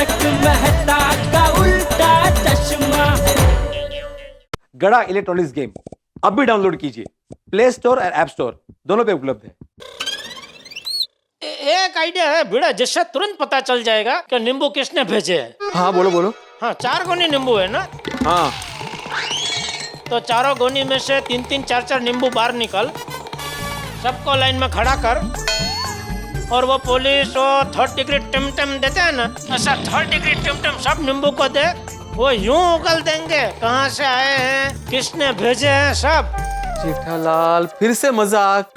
तारक मेहता का उल्टा चश्मा। गड़ा इलेक्ट्रॉनिक्स गेम अब भी डाउनलोड कीजिए, प्ले स्टोर और ऐप स्टोर दोनों पे उपलब्ध है। एक आइडिया है भिड़ा, जिससे तुरंत पता चल जाएगा कि नींबू किसने भेजे हैं। हाँ बोलो बोलो। हाँ 4 गोनी नींबू है ना, हाँ तो चारों गोनी में से 3-3 4-4 नींबू बाहर निकल, सबको लाइन में खड़ा कर, और वो पुलिस वो 3rd डिग्री टिमटिम देते हैं ना, ऐसा 3rd डिग्री टिमटिम सब नींबू को दे, वो यूं उगल देंगे कहाँ से आए हैं, किसने भेजे हैं सब। जेठालाल फिर से मजाक।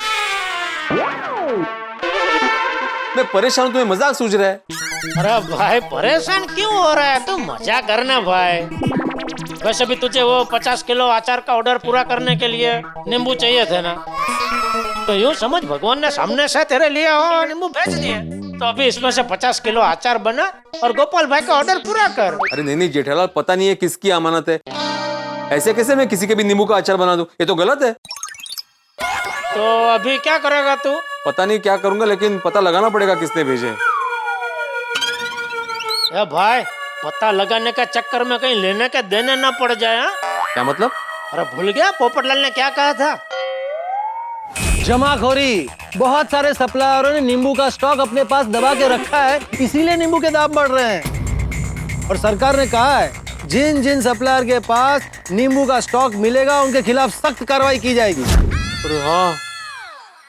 मैं परेशान हूं, तुम्हें मजाक सूझ रहा है? अरे भाई परेशान क्यों हो रहा है, तू मजा करना भाई। वैसे भी तुझे वो 50 किलो अचार का ऑर्डर पूरा करने के लिए नींबू चाहिए थे ना, तो यूं समझ भगवान ने सामने से तेरे लिए वो नींबू भेज दिए, तो अभी इसमें से 50 किलो अचार बना और गोपाल भाई का ऑर्डर पूरा कर। अरे नहीं जेठालाल, पता नहीं है किसकी अमानत है, ऐसे कैसे मैं किसी के भी नींबू का अचार बना दूं, ये तो गलत है। तो अभी क्या करेगा तू? पता नहीं क्या करूंगा, लेकिन पता लगाना पड़ेगा किसने भेजे। ए भाई पता लगाने का चक्कर में कहीं लेने के देने ना पड़ जाए। हाँ? क्या मतलब? अरे भूल गया पोपटलाल ने क्या कहा था? जमाखोरी, बहुत सारे सप्लायरों ने नींबू का स्टॉक अपने पास दबा के रखा है, इसीलिए नींबू के दाम बढ़ रहे हैं। और सरकार ने कहा है जिन जिन सप्लायर के पास नींबू का स्टॉक मिलेगा उनके खिलाफ सख्त कार्रवाई की जाएगी। अरे हाँ,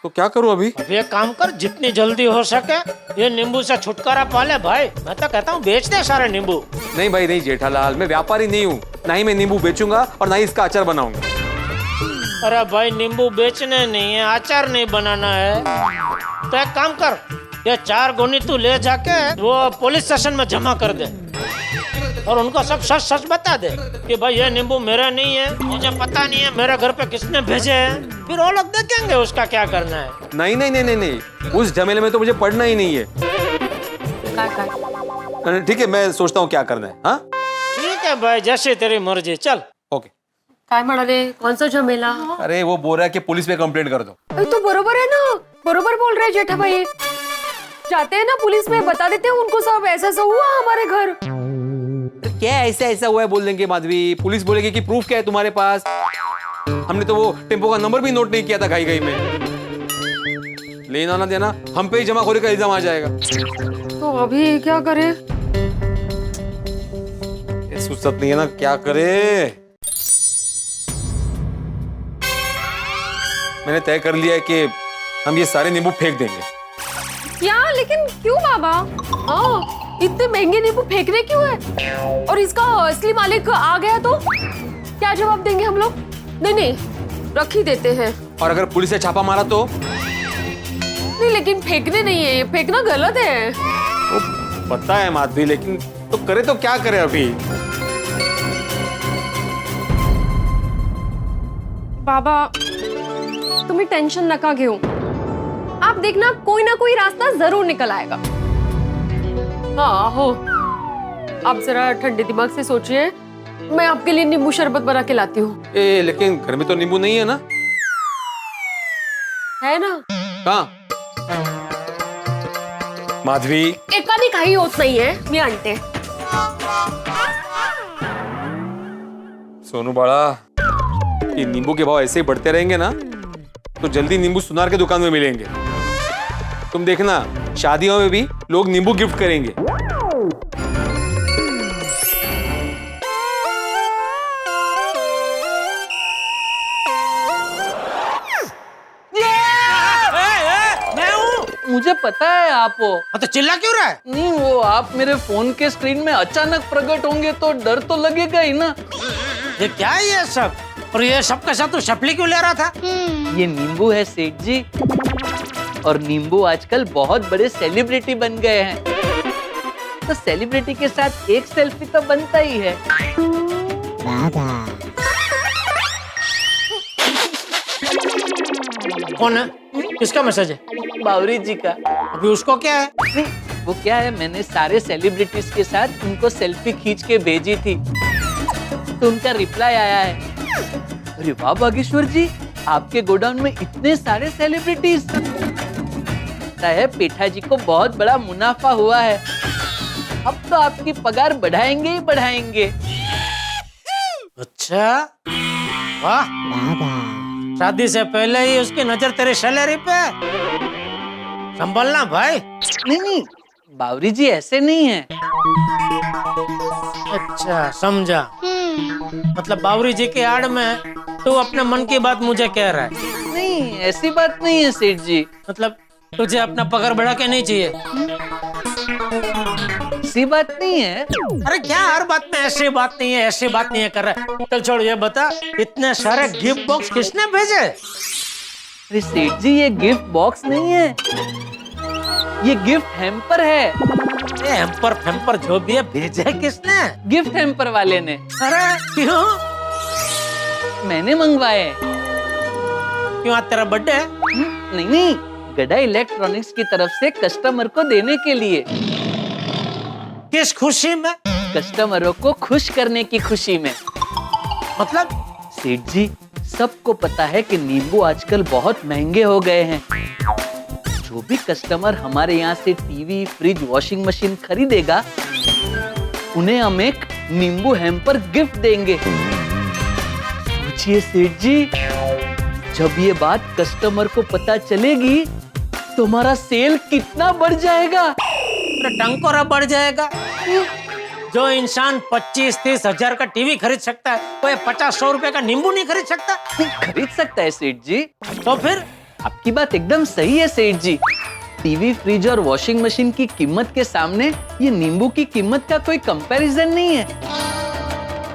तो क्या करूं अभी? अब ये काम कर, जितनी जल्दी हो सके ये नींबू से छुटकारा पा ले भाई। मैं तो कहता हूँ बेच दे सारे नींबू। नहीं भाई नहीं जेठालाल, मैं व्यापारी नहीं हूँ, ना ही मैं नींबू बेचूंगा और ना ही इसका अचार बनाऊंगा। अरे भाई नींबू बेचने नहीं है, अचार नहीं बनाना है, तो एक काम कर, ये 4 गोनी तू ले जाके वो पुलिस स्टेशन में जमा कर दे और उनको सब सच सच बता दे कि भाई ये नींबू मेरा नहीं है, मुझे पता नहीं है मेरे घर पे किसने भेजे हैं, फिर वो लोग देखेंगे उसका क्या करना है। नहीं नहीं नहीं नहीं नहीं, उस झमेले में तो मुझे पढ़ना ही नहीं है। ठीक है, मैं सोचता हूँ क्या करना है। हाँ ठीक है भाई, जैसे तेरी मर्जी, चल। ओके। काय म्हणाले, कौन सा झमेला? अरे वो बोल रहा है कि पुलिस पे कंप्लेंट कर दो। तो बरोबर है ना, बरोबर बोल रहे जेठा भाई। जाते हैं ना पुलिस में, बता देते हैं उनको सब ऐसा ऐसा हुआ हमारे घर। क्या ऐसा ऐसा हुआ है बोल देंगे माधवी, पुलिस बोलेगी कि प्रूफ क्या है तुम्हारे पास, हमने तो वो टेम्पो का नंबर भी नोट नहीं किया था घाई घाई में। लेना ना देना हम पे ही जमाखोरी का इल्जाम आ जाएगा। तो अभी क्या करें? फुर्सत नहीं है ना, क्या करे। मैंने तय कर लिया है कि हम ये सारे नींबू फेंक देंगे। क्या? लेकिन क्यों बाबा? हाँ, इतने महंगे नींबू फेंकने क्यों है? और इसका असली मालिक आ गया तो क्या जवाब देंगे हम लोग? नहीं नहीं, रख ही देते हैं। और अगर पुलिस ने छापा मारा तो? नहीं लेकिन फेंकने नहीं है, फेंकना गलत है। तो पता है माधवी, लेकिन तो करे तो क्या करे अभी। बाबा तुम्ही टेंशन नका घेऊ, आप देखना कोई ना कोई रास्ता जरूर निकल आएगा। हाँ हो, आप जरा ठंडे दिमाग से सोचिए, मैं आपके लिए नींबू शरबत बना के लाती हूँ। लेकिन घर में तो नींबू नहीं है ना? है ना? कहाँ? माधवी एकाने काही होत नाहीये, मी आणते। सोनू बाळा, ये नींबू के भाव ऐसे ही बढ़ते रहेंगे ना तो जल्दी नींबू सुनार के दुकान में मिलेंगे। तुम देखना, शादियों में भी लोग नींबू गिफ्ट करेंगे। मुझे पता है आप हो। तो चिल्ला क्यों रहा है? नहीं, वो आप मेरे फोन के स्क्रीन में अचानक प्रकट होंगे तो डर तो लगेगा ही ना। ये क्या है ये सब? और ये सब के साथ तू शपली क्यों ले रहा था? ये नींबू है सेठ जी, और नींबू आजकल बहुत बड़े सेलिब्रिटी बन गए हैं, तो सेलिब्रिटी के साथ एक सेल्फी तो बनता ही है। कौन है? किसका मैसेज है? बावरी जी का। अभी उसको क्या है? नहीं, वो क्या है, मैंने सारे सेलिब्रिटीज के साथ उनको सेल्फी खींच के भेजी थी, तो उनका रिप्लाई आया है। अरे वाह बागेश्वर जी, आपके गोडाउन में इतने सारे सेलिब्रिटीज। लगता है पेठा जी को बहुत बड़ा मुनाफा हुआ है। अब तो आपकी पगार बढ़ाएंगे ही बढ़ाएंगे। अच्छा, वाह, शादी से पहले ही उसकी नजर तेरी सैलरी पे। संभलना भाई। नहीं नहीं, बावरी जी ऐसे नहीं है। अच्छा, समझा। मतलब बावरी जी की आड़ में तू अपने मन की बात मुझे कह रहा है। नहीं, ऐसी बात नहीं है सेठ जी। मतलब तुझे अपना पगार बढ़ा के नहीं चाहिए? ऐसी बात नहीं है। अरे क्या हर बात में ऐसी बात नहीं है, ऐसी बात नहीं है कर रहा है? चल छोड़, ये बता, इतने सारे गिफ्ट बॉक्स किसने भेजे? अरे सेठ जी, ये गिफ्ट बॉक्स नहीं है, ये गिफ्ट हैम्पर है। ये हैम्पर फैम्पर जो भी है भेजे किसने? गिफ्ट हैम्पर वाले ने। अरे क्यों? मैंने मंगवाए। क्यों, आज तेरा बर्थडे है? नहीं नहीं, गड़ा इलेक्ट्रॉनिक्स की तरफ से कस्टमर को देने के लिए। किस खुशी में? कस्टमरों को खुश करने की खुशी में। मतलब सेठ जी, सबको पता है कि नींबू आजकल बहुत महंगे हो गए हैं। जो भी कस्टमर हमारे यहाँ से टीवी, फ्रिज, वॉशिंग मशीन खरीदेगा, उन्हें हम एक नींबू हैम्पर गिफ्ट देंगे। सोचिए सेठ जी, जब ये बात कस्टमर को पता चलेगी तो हमारा सेल कितना बढ़ जाएगा। टंकोरा बढ़ जाएगा। जो इंसान 25-30 हजार का टीवी खरीद सकता है, वो 50-100 रुपए का नींबू नहीं खरीद सकता? खरीद सकता है सेठ जी। तो फिर आपकी बात एकदम सही है सेठ जी। टीवी, फ्रिज और वॉशिंग मशीन की कीमत के सामने ये नींबू की कीमत का कोई कंपैरिजन नहीं है।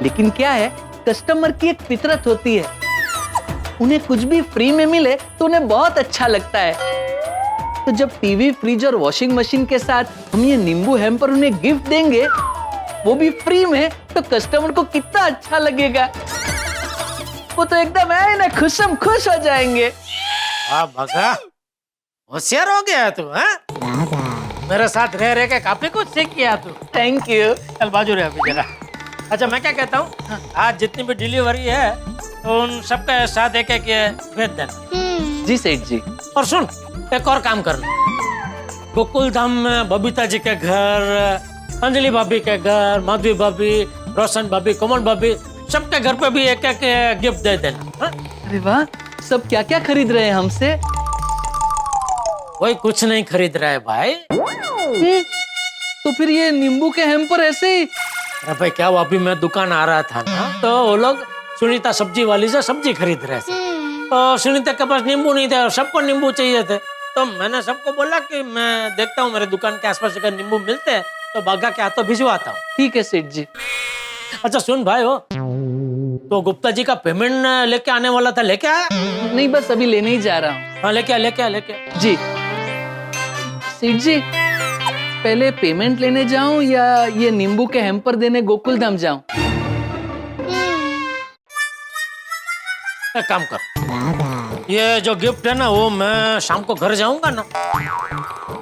लेकिन क्या है, कस्टमर की एक फितरत होती है, उन्हें कुछ भी फ्री में मिले तो उन्हें बहुत अच्छा लगता है। तो जब टीवी, फ्रिज और वॉशिंग मशीन के साथ हम ये नींबू हैम्पर उन्हें गिफ्ट देंगे, वो भी फ्री में, तो कस्टमर को कितना अच्छा लगेगा। वो तो एकदम है ना, खुशम खुश हो जाएंगे। वाह भगा, होशियार हो गया तू। मेरे साथ रह रह के काफी कुछ सीख गया तू। Thank you. चल बाजू रहे अभी जरा। अच्छा, मैं क्या कहता हूँ, आज जितनी भी डिलीवरी है उन सबका साथ एक एक भेज देना। जी सेठ जी। और सुन, एक और काम करना, गोकुल धाम में बबीता जी के घर, अंजलि भाभी के घर, माधवी भाभी, रोशन भाभी, कोमल भाभी, सबके घर पे भी एक एक गिफ्ट दे देना। हा? अरे वाह, सब क्या क्या खरीद रहे हैं हमसे? कोई कुछ नहीं खरीद रहा है भाई। तो फिर ये नींबू के हैम्पर ऐसे ही? अरे भाई क्या, वो अभी मैं दुकान आ रहा था ना, तो वो लोग सुनीता सब्जी वाली से सब्जी खरीद रहे थे। तो सुनीता के पास नींबू नहीं थे और सबको नींबू चाहिए थे। तो मैंने सबको बोला कि मैं देखता हूँ मेरे दुकान के आसपास अगर नींबू मिलते हैं तो भागा के हाथों भिजवाता हूँ। ठीक है सेठ जी। अच्छा सुन भाई, हो तो गुप्ता जी का पेमेंट लेके आने वाला था, लेके आया? नहीं, बस अभी लेने ही जा रहा हूँ। हाँ, लेके आ, लेके आ, लेके आ। जी सेठ जी, पहले पेमेंट लेने जाऊं या ये नींबू के हैम्पर देने गोकुल धाम जाऊं? एक काम कर, ये जो गिफ्ट है ना, वो मैं शाम को घर जाऊंगा ना,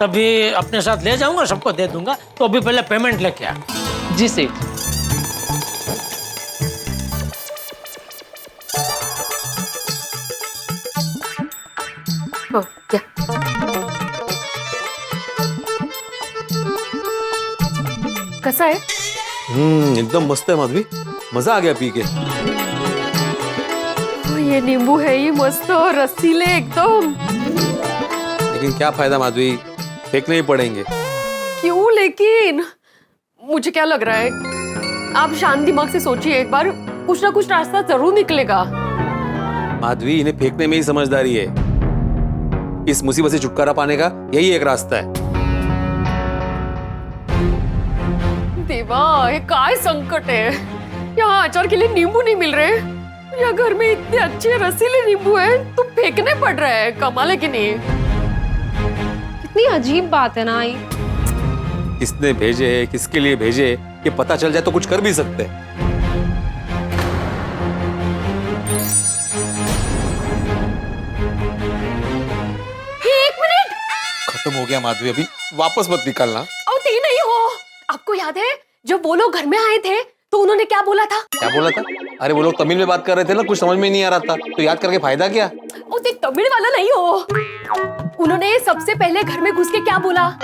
तभी अपने साथ ले जाऊंगा, सबको दे दूंगा। तो अभी पहले पेमेंट लेके आ। जी सेठ। हाँ, क्या? कैसा है? एकदम मस्त है माधवी, मजा आ गया पी के। ये नींबू है ही मस्त और रसीले एकदम। लेकिन क्या फायदा माधवी, फेंकने ही पड़ेंगे। क्यों लेकिन? मुझे क्या लग रहा है, आप शांत दिमाग से सोचिए एक बार, कुछ ना कुछ रास्ता जरूर निकलेगा। माधवी, इन्हें फेंकने में ही समझदारी है। इस मुसीबत से छुटकारा पाने का यही एक रास्ता है। देवा, ये काय संकट है। यहाँ अचार के लिए नींबू नहीं मिल रहे, या घर में इतने अच्छे रसीले नींबू हैं तो फेंकने पड़ रहे हैं। कमाल है कि नहीं? कितनी अजीब बात है ना। आई किसने भेजे, किसके लिए भेजे, ये पता चल जाए तो कुछ कर भी सकते हैं। एक मिनट, खत्म हो गया माधवी, अभी वापस मत निकलना। औती नहीं हो। आपको याद है जब वो लोग घर में आए थे तो उन्होंने क्या बोला था? क्या बोला था? अरे वो लोग तमिल में बात कर रहे थे ना, कुछ समझ में नहीं आ रहा था, तो याद करके फायदा क्या? उसे तमिल वाला नहीं हो। उन्होंने सबसे पहले घर में घुस के क्या बोला?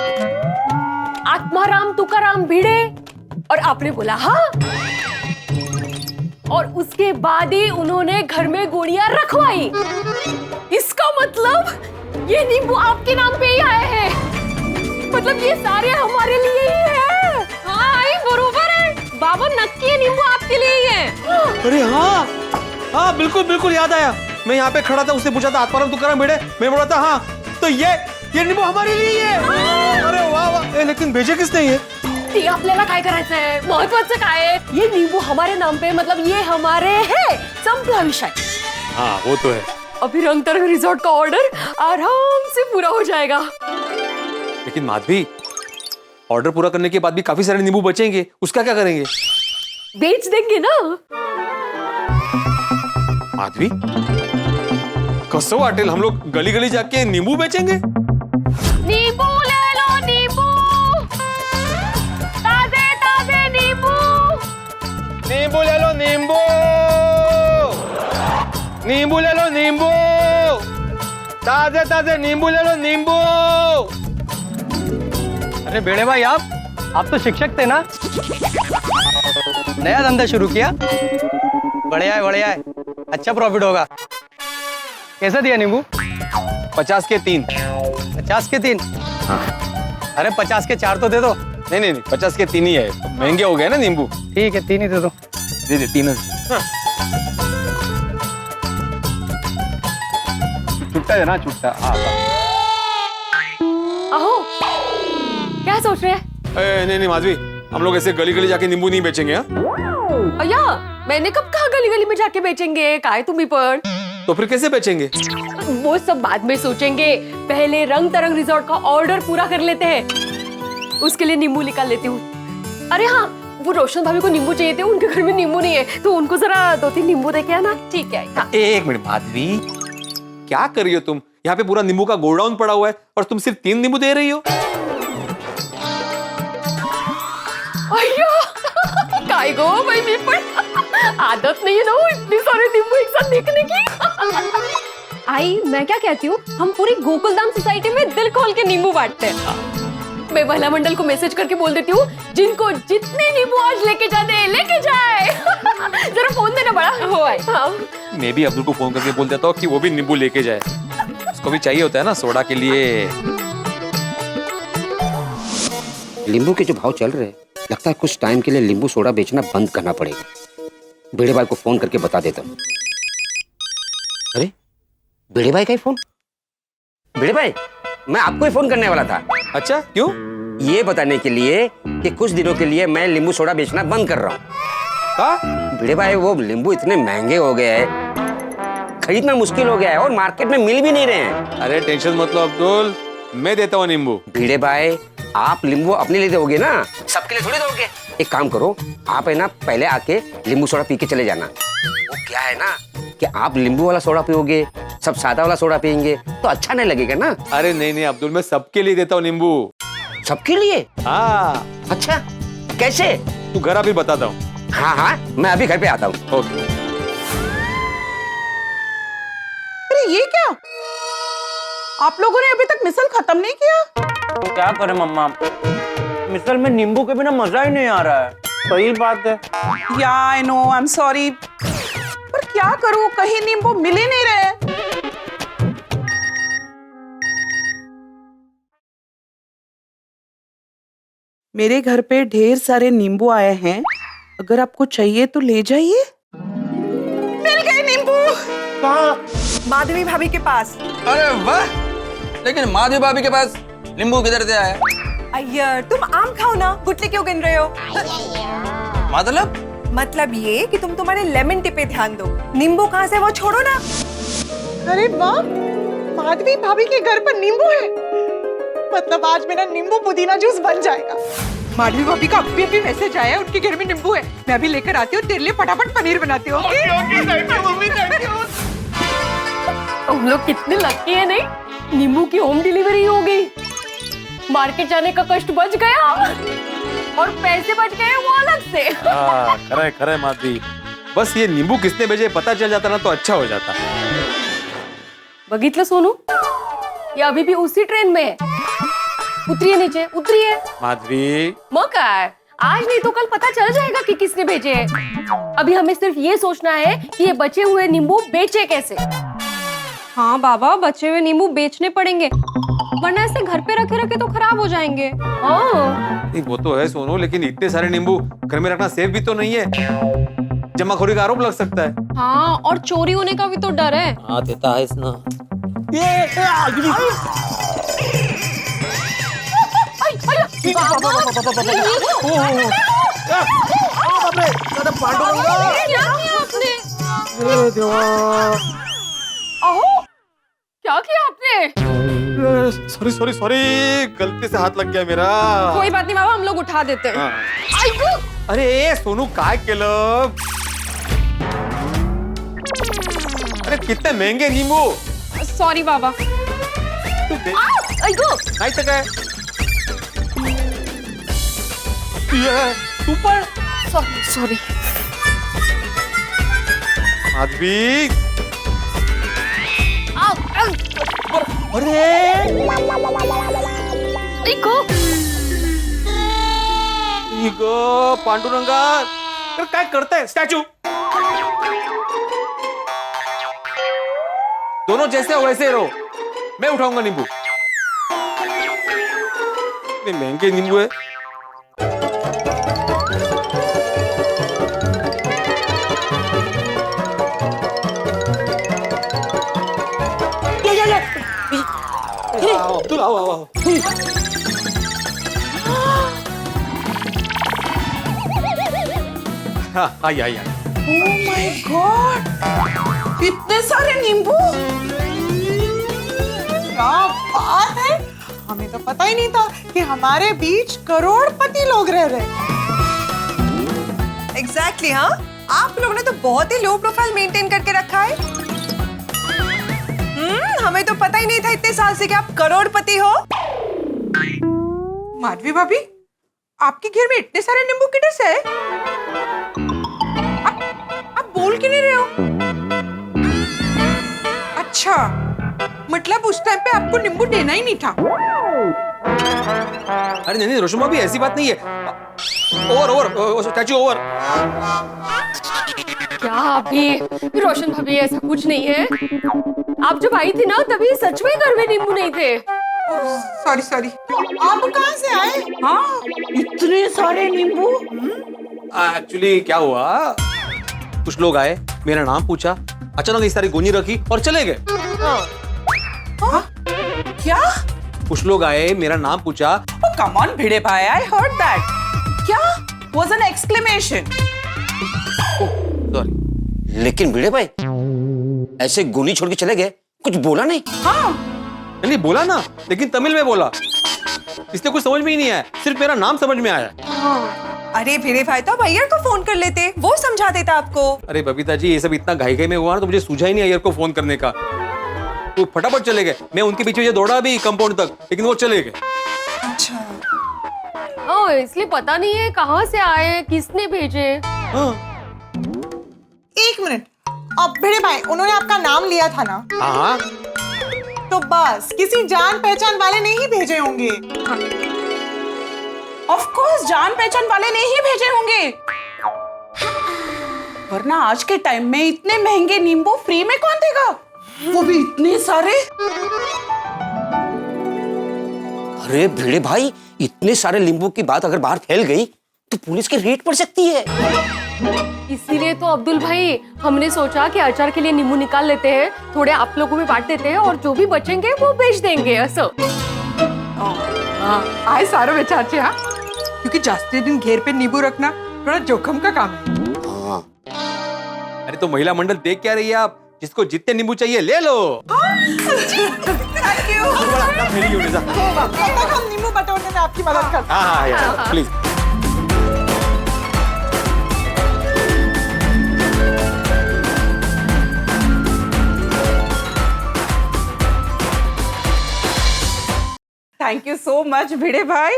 आत्माराम तुकाराम भिड़े और आपने बोला हाँ, और उसके बाद ही उन्होंने घर में गोलियां रखवाई। इसका मतलब ये नींबू आपके नाम पे ही आए हैं, मतलब ये सारे हमारे लिए ही है। हाँ आई बरोबर है बाबा, नक्की ये नींबू आपके लिए ही है। अरे हाँ हाँ, बिल्कुल बिल्कुल याद आया। मैं यहाँ पे खड़ा था, उसने पूछा था आत्माराम तुकाराम भिड़े, मैं बोला था हाँ, तो ये नींबू हमारे लिए ही है। अरे वाह वाह, लेकिन भेजे किसने ये? ते आपल्याला काय करायचं आहे, महत्वाचं काय आहे, ये नींबू हमारे नाम पे मतलब ये हमारे है, संपला विषय। हाँ वो तो है। अभी रंग तरंग रिजॉर्ट का ऑर्डर आराम से पूरा हो जाएगा। लेकिन माधवी, ऑर्डर पूरा करने के बाद भी काफी सारे नींबू बचेंगे, उसका क्या करेंगे? बेच देंगे ना। माधवी, कसं वाटेल हम लोग गली गली जाके नींबू बेचेंगे? नींबू ले लो नींबू, ताजे ताजे नींबू। नींबू ले लो नींबू, नींबू ले लो नींबू, ताजे ताजे नींबू ले लो नींबू। अरे बेड़े भाई, आप तो शिक्षक थे ना, नया धंधा शुरू किया? बढ़िया है, अच्छा प्रॉफिट होगा। कैसा दिया नींबू? 50 के 3। 50 के 3? हाँ। अरे 50 के 4 तो दे दो। नहीं 50 के 3 ही है, तो महंगे हो गए ना नींबू। ठीक है 3 ही दे दो। दे 3। छुट्टा है ना, छुट्टा। हाँ अहो, क्या सोच रहे हैं? नहीं माधवी, हम लोग ऐसे गली गली जाके नींबू नहीं बेचेंगे। हाँ अय्या, मैंने कब कहा गली गली में जाके बेचेंगे, काय तुम्ही पण? तो फिर कैसे बेचेंगे? वो सब बाद में सोचेंगे, पहले रंग तरंग रिजॉर्ट का ऑर्डर पूरा कर लेते हैं, उसके लिए नींबू निकाल लेती हूँ। अरे हाँ, वो रोशन भाभी को नींबू चाहिए थे, उनके घर में नींबू नहीं है, तो उनको जरा 2-3 नींबू देके आना। ठीक है। हाँ। एक मिनट माधवी, क्या कर रही हो तुम? यहाँ पे पूरा नींबू का गोडाउन पड़ा हुआ है और तुम सिर्फ 3 नींबू दे रही हो। अय्या, काय गो भाई, मी पण आदत नहीं है ना वो इतने सारे नींबू एक साथ देखने की। आई, मैं क्या कहती हूँ, हम पूरी गोकुलधाम सोसाइटी में दिल खोल के नींबू बांटते हैं। मैं महिला मंडल को मैसेज करके बोल देती हूँ, जिनको जितने नींबू आज लेके जाने लेके जाए। जरा फोन देना बड़ा हो आई। हाँ। मैं भी अब्दुल को फोन करके बोल देता हूँ कि वो भी नींबू लेके जाए, उसको भी चाहिए होता है ना सोडा के लिए। नींबू के जो भाव चल रहे हैं, लगता है कुछ टाइम के लिए नींबू सोडा बेचना बंद करना पड़ेगा। बेड़े भाई को फोन करके बता देता हूँ। अरे बेड़े भाई का ही फोन। बेड़े भाई, मैं आपको ही फोन करने वाला था। अच्छा, क्यों? ये बताने के लिए कि कुछ दिनों के लिए मैं नींबू सोडा बेचना बंद कर रहा हूँ। बेड़े भाई, वो नींबू इतने महंगे हो गए हैं, खरीदना मुश्किल हो गया है और मार्केट में मिल भी नहीं रहे हैं। अरे टेंशन मत लो अब्दुल, मैं देता हूँ नींबू। भिड़े भाई, आप नींबू अपने लिए दोगे ना, सबके लिए थोड़ी दोगे। एक काम करो, आप है ना पहले आके नींबू सोडा पी के चले जाना। वो क्या है ना कि आप नींबू वाला सोडा पियोगे, सब सादा वाला सोडा पियेंगे तो अच्छा नहीं लगेगा ना। अरे नहीं अब्दुल, मैं सबके लिए देता हूँ नींबू। सबके लिए? हाँ। अच्छा, कैसे? तू घर अभी बताता हूँ। हाँ, मैं अभी घर पे आता हूँ। ओके। अरे ये क्या, आप लोगों ने अभी तक मिसल खत्म नहीं किया? क्या करें मम्मा, मिसल में नींबू के बिना मजा ही नहीं आ रहा है। सही बात है। या I know, I am sorry, पर क्या करूं, कहीं नींबू मिल ही नहीं रहे। मेरे घर पे ढेर सारे नींबू आए हैं, अगर आपको चाहिए तो ले जाइए। मिल गए नींबू। माधवी भाभी के पास। अरे वाह, लेकिन माधवी भाभी के पास नींबू किधर से आया? अय्यर, तुम आम खाओ ना, गुटली क्यों गिन रहे हो? मतलब ये कि तुम तुम्हारे लेमन टी पे ध्यान दो, नींबू कहाँ से वो छोड़ो ना। अरे वाह, माधवी भाभी के घर पर नींबू है, मतलब आज मेरा नींबू पुदीना जूस बन जाएगा। माधवी भाभी का अभी मैसेज आया है, उनके घर में नींबू है। मैं अभी लेकर आती हूँ, तेरे लिए फटाफट पनीर बनाती हूँ। तुम लोग कितने लकी है, नहीं नींबू की होम डिलीवरी हो गई, मार्केट जाने का कष्ट बच गया और पैसे बच गए वो अलग से। खरे माधवी, बस ये नींबू किसने भेजे पता चल जाता ना तो अच्छा हो जाता। बघितलं सोनू, ये अभी भी उसी ट्रेन में है। उतरिए नीचे, उतरिए। माधवी मौका है, आज नहीं तो कल पता चल जाएगा कि किसने भेजे हैं। अभी हमें सिर्फ ये सोचना है कि ये बचे हुए नींबू बेचे कैसे। हाँ बाबा, बचे हुए नींबू बेचने पड़ेंगे, वरना ऐसे घर पे रखे रखे तो खराब हो जाएंगे। हाँ नहीं, वो तो है सोनू, लेकिन इतने सारे नींबू घर में रखना सेफ भी तो नहीं है। जमाखोरी का आरोप लग सकता है। हाँ, और चोरी होने का भी तो डर है। हाँ देता है इसना। क्या किया आपने? सॉरी सॉरी सॉरी, गलती से हाथ लग गया मेरा। कोई बात नहीं बाबा, हम लोग उठा देते हैं। अरे सोनू काय केलं? अरे कितने महंगे नींबू। सॉरी बाबा। नाही तर काय? तू पण सॉरी। माधवी, अरे पांडुरंगा, अरे काय करताय? स्टॅच्यू दोनों जैसे हो वैसे रहो, मैं उठाऊंगा नींबू। इतने महंगे नींबू है। आओ। हाँ, आई। ओह माय गॉड, इतने सारे नींबू! क्या बात है! हमें तो पता ही नहीं था कि हमारे बीच करोड़पति लोग रह रहे हैं। एग्जैक्टली हाँ, आप लोगों ने तो बहुत ही लो प्रोफाइल मेंटेन करके रखा है। हमें तो पता ही नहीं था इतने साल से कि आप करोड़पति हो। माधवी भाभी, आपके घर में इतने सारे नींबू किधर से है? आप बोल क्यों नहीं रहे हो? अच्छा, मतलब उस टाइम पे आपको नींबू देना ही नहीं था। अरे नहीं रोशमा भी ऐसी बात नहीं है। Over statue over. क्या अभी रोशन भाभी, ऐसा कुछ नहीं है। आप जब आई थी ना, तभी सच में घर में नींबू नहीं थे। सॉरी। आप कहाँ से आए? हाँ, इतने सारे नींबू। एक्चुअली क्या हुआ, कुछ लोग आए, मेरा नाम पूछा, अचानक इस सारी गोनी रखी और चले गए। क्या? कुछ लोग आए, मेरा नाम पूछा। कम ऑन भिड़े भाई, आई हर्ड दैट। क्या? Was an exclamation. सॉरी। लेकिन भिड़े भाई ऐसे गोली छोड़ के चले गए, कुछ बोला नहीं? हाँ, नहीं बोला ना, लेकिन तमिल में बोला, इसलिए कुछ समझ में ही नहीं आया, सिर्फ मेरा नाम समझ में आया। अरे भिड़े भाई तो आप अय्यर को फोन कर लेते, वो समझा देता आपको। अरे बबीता जी, ये सब इतना घाई में हुआ ना, तो मुझे सूझा ही नहीं अय्यर को फोन करने का। तो फटाफट चले गए, मैं उनके पीछे दौड़ा भी कंपाउंड तक, लेकिन वो चले गए। अच्छा, इसलिए पता नहीं है कहाँ से आए, किसने भेजे। एक मिनट, अब भिड़े भाई, उन्होंने आपका नाम लिया था ना? हाँ, तो बस किसी जान पहचान वाले ने ही भेजे होंगे। ऑफ कोर्स जान पहचान वाले ने ही भेजे होंगे, वरना आज के टाइम में इतने महंगे नींबू फ्री में कौन देगा, वो भी इतने सारे। अरे भिड़े भाई, इतने सारे नींबू की बात अगर बाहर फैल गई तो पुलिस की रेड पड़ सकती है। इसीलिए तो अब्दुल भाई, हमने सोचा कि अचार के लिए नींबू निकाल लेते हैं, थोड़े आप लोगों में बांट देते हैं, और जो भी बचेंगे वो बेच देंगे। ऐसा आए सारे विचार, हाँ, क्योंकि जास्ती दिन घेर पे नींबू रखना थोड़ा जोखिम का काम है। हाँ। अरे तो महिला मंडल देख क्या रही है आप, जिसको जितने नींबू चाहिए ले लो। Thank you. हम नींबू बटोरने में आपकी मदद करते हैं। हाँ, please. Thank you so much Bhide भाई।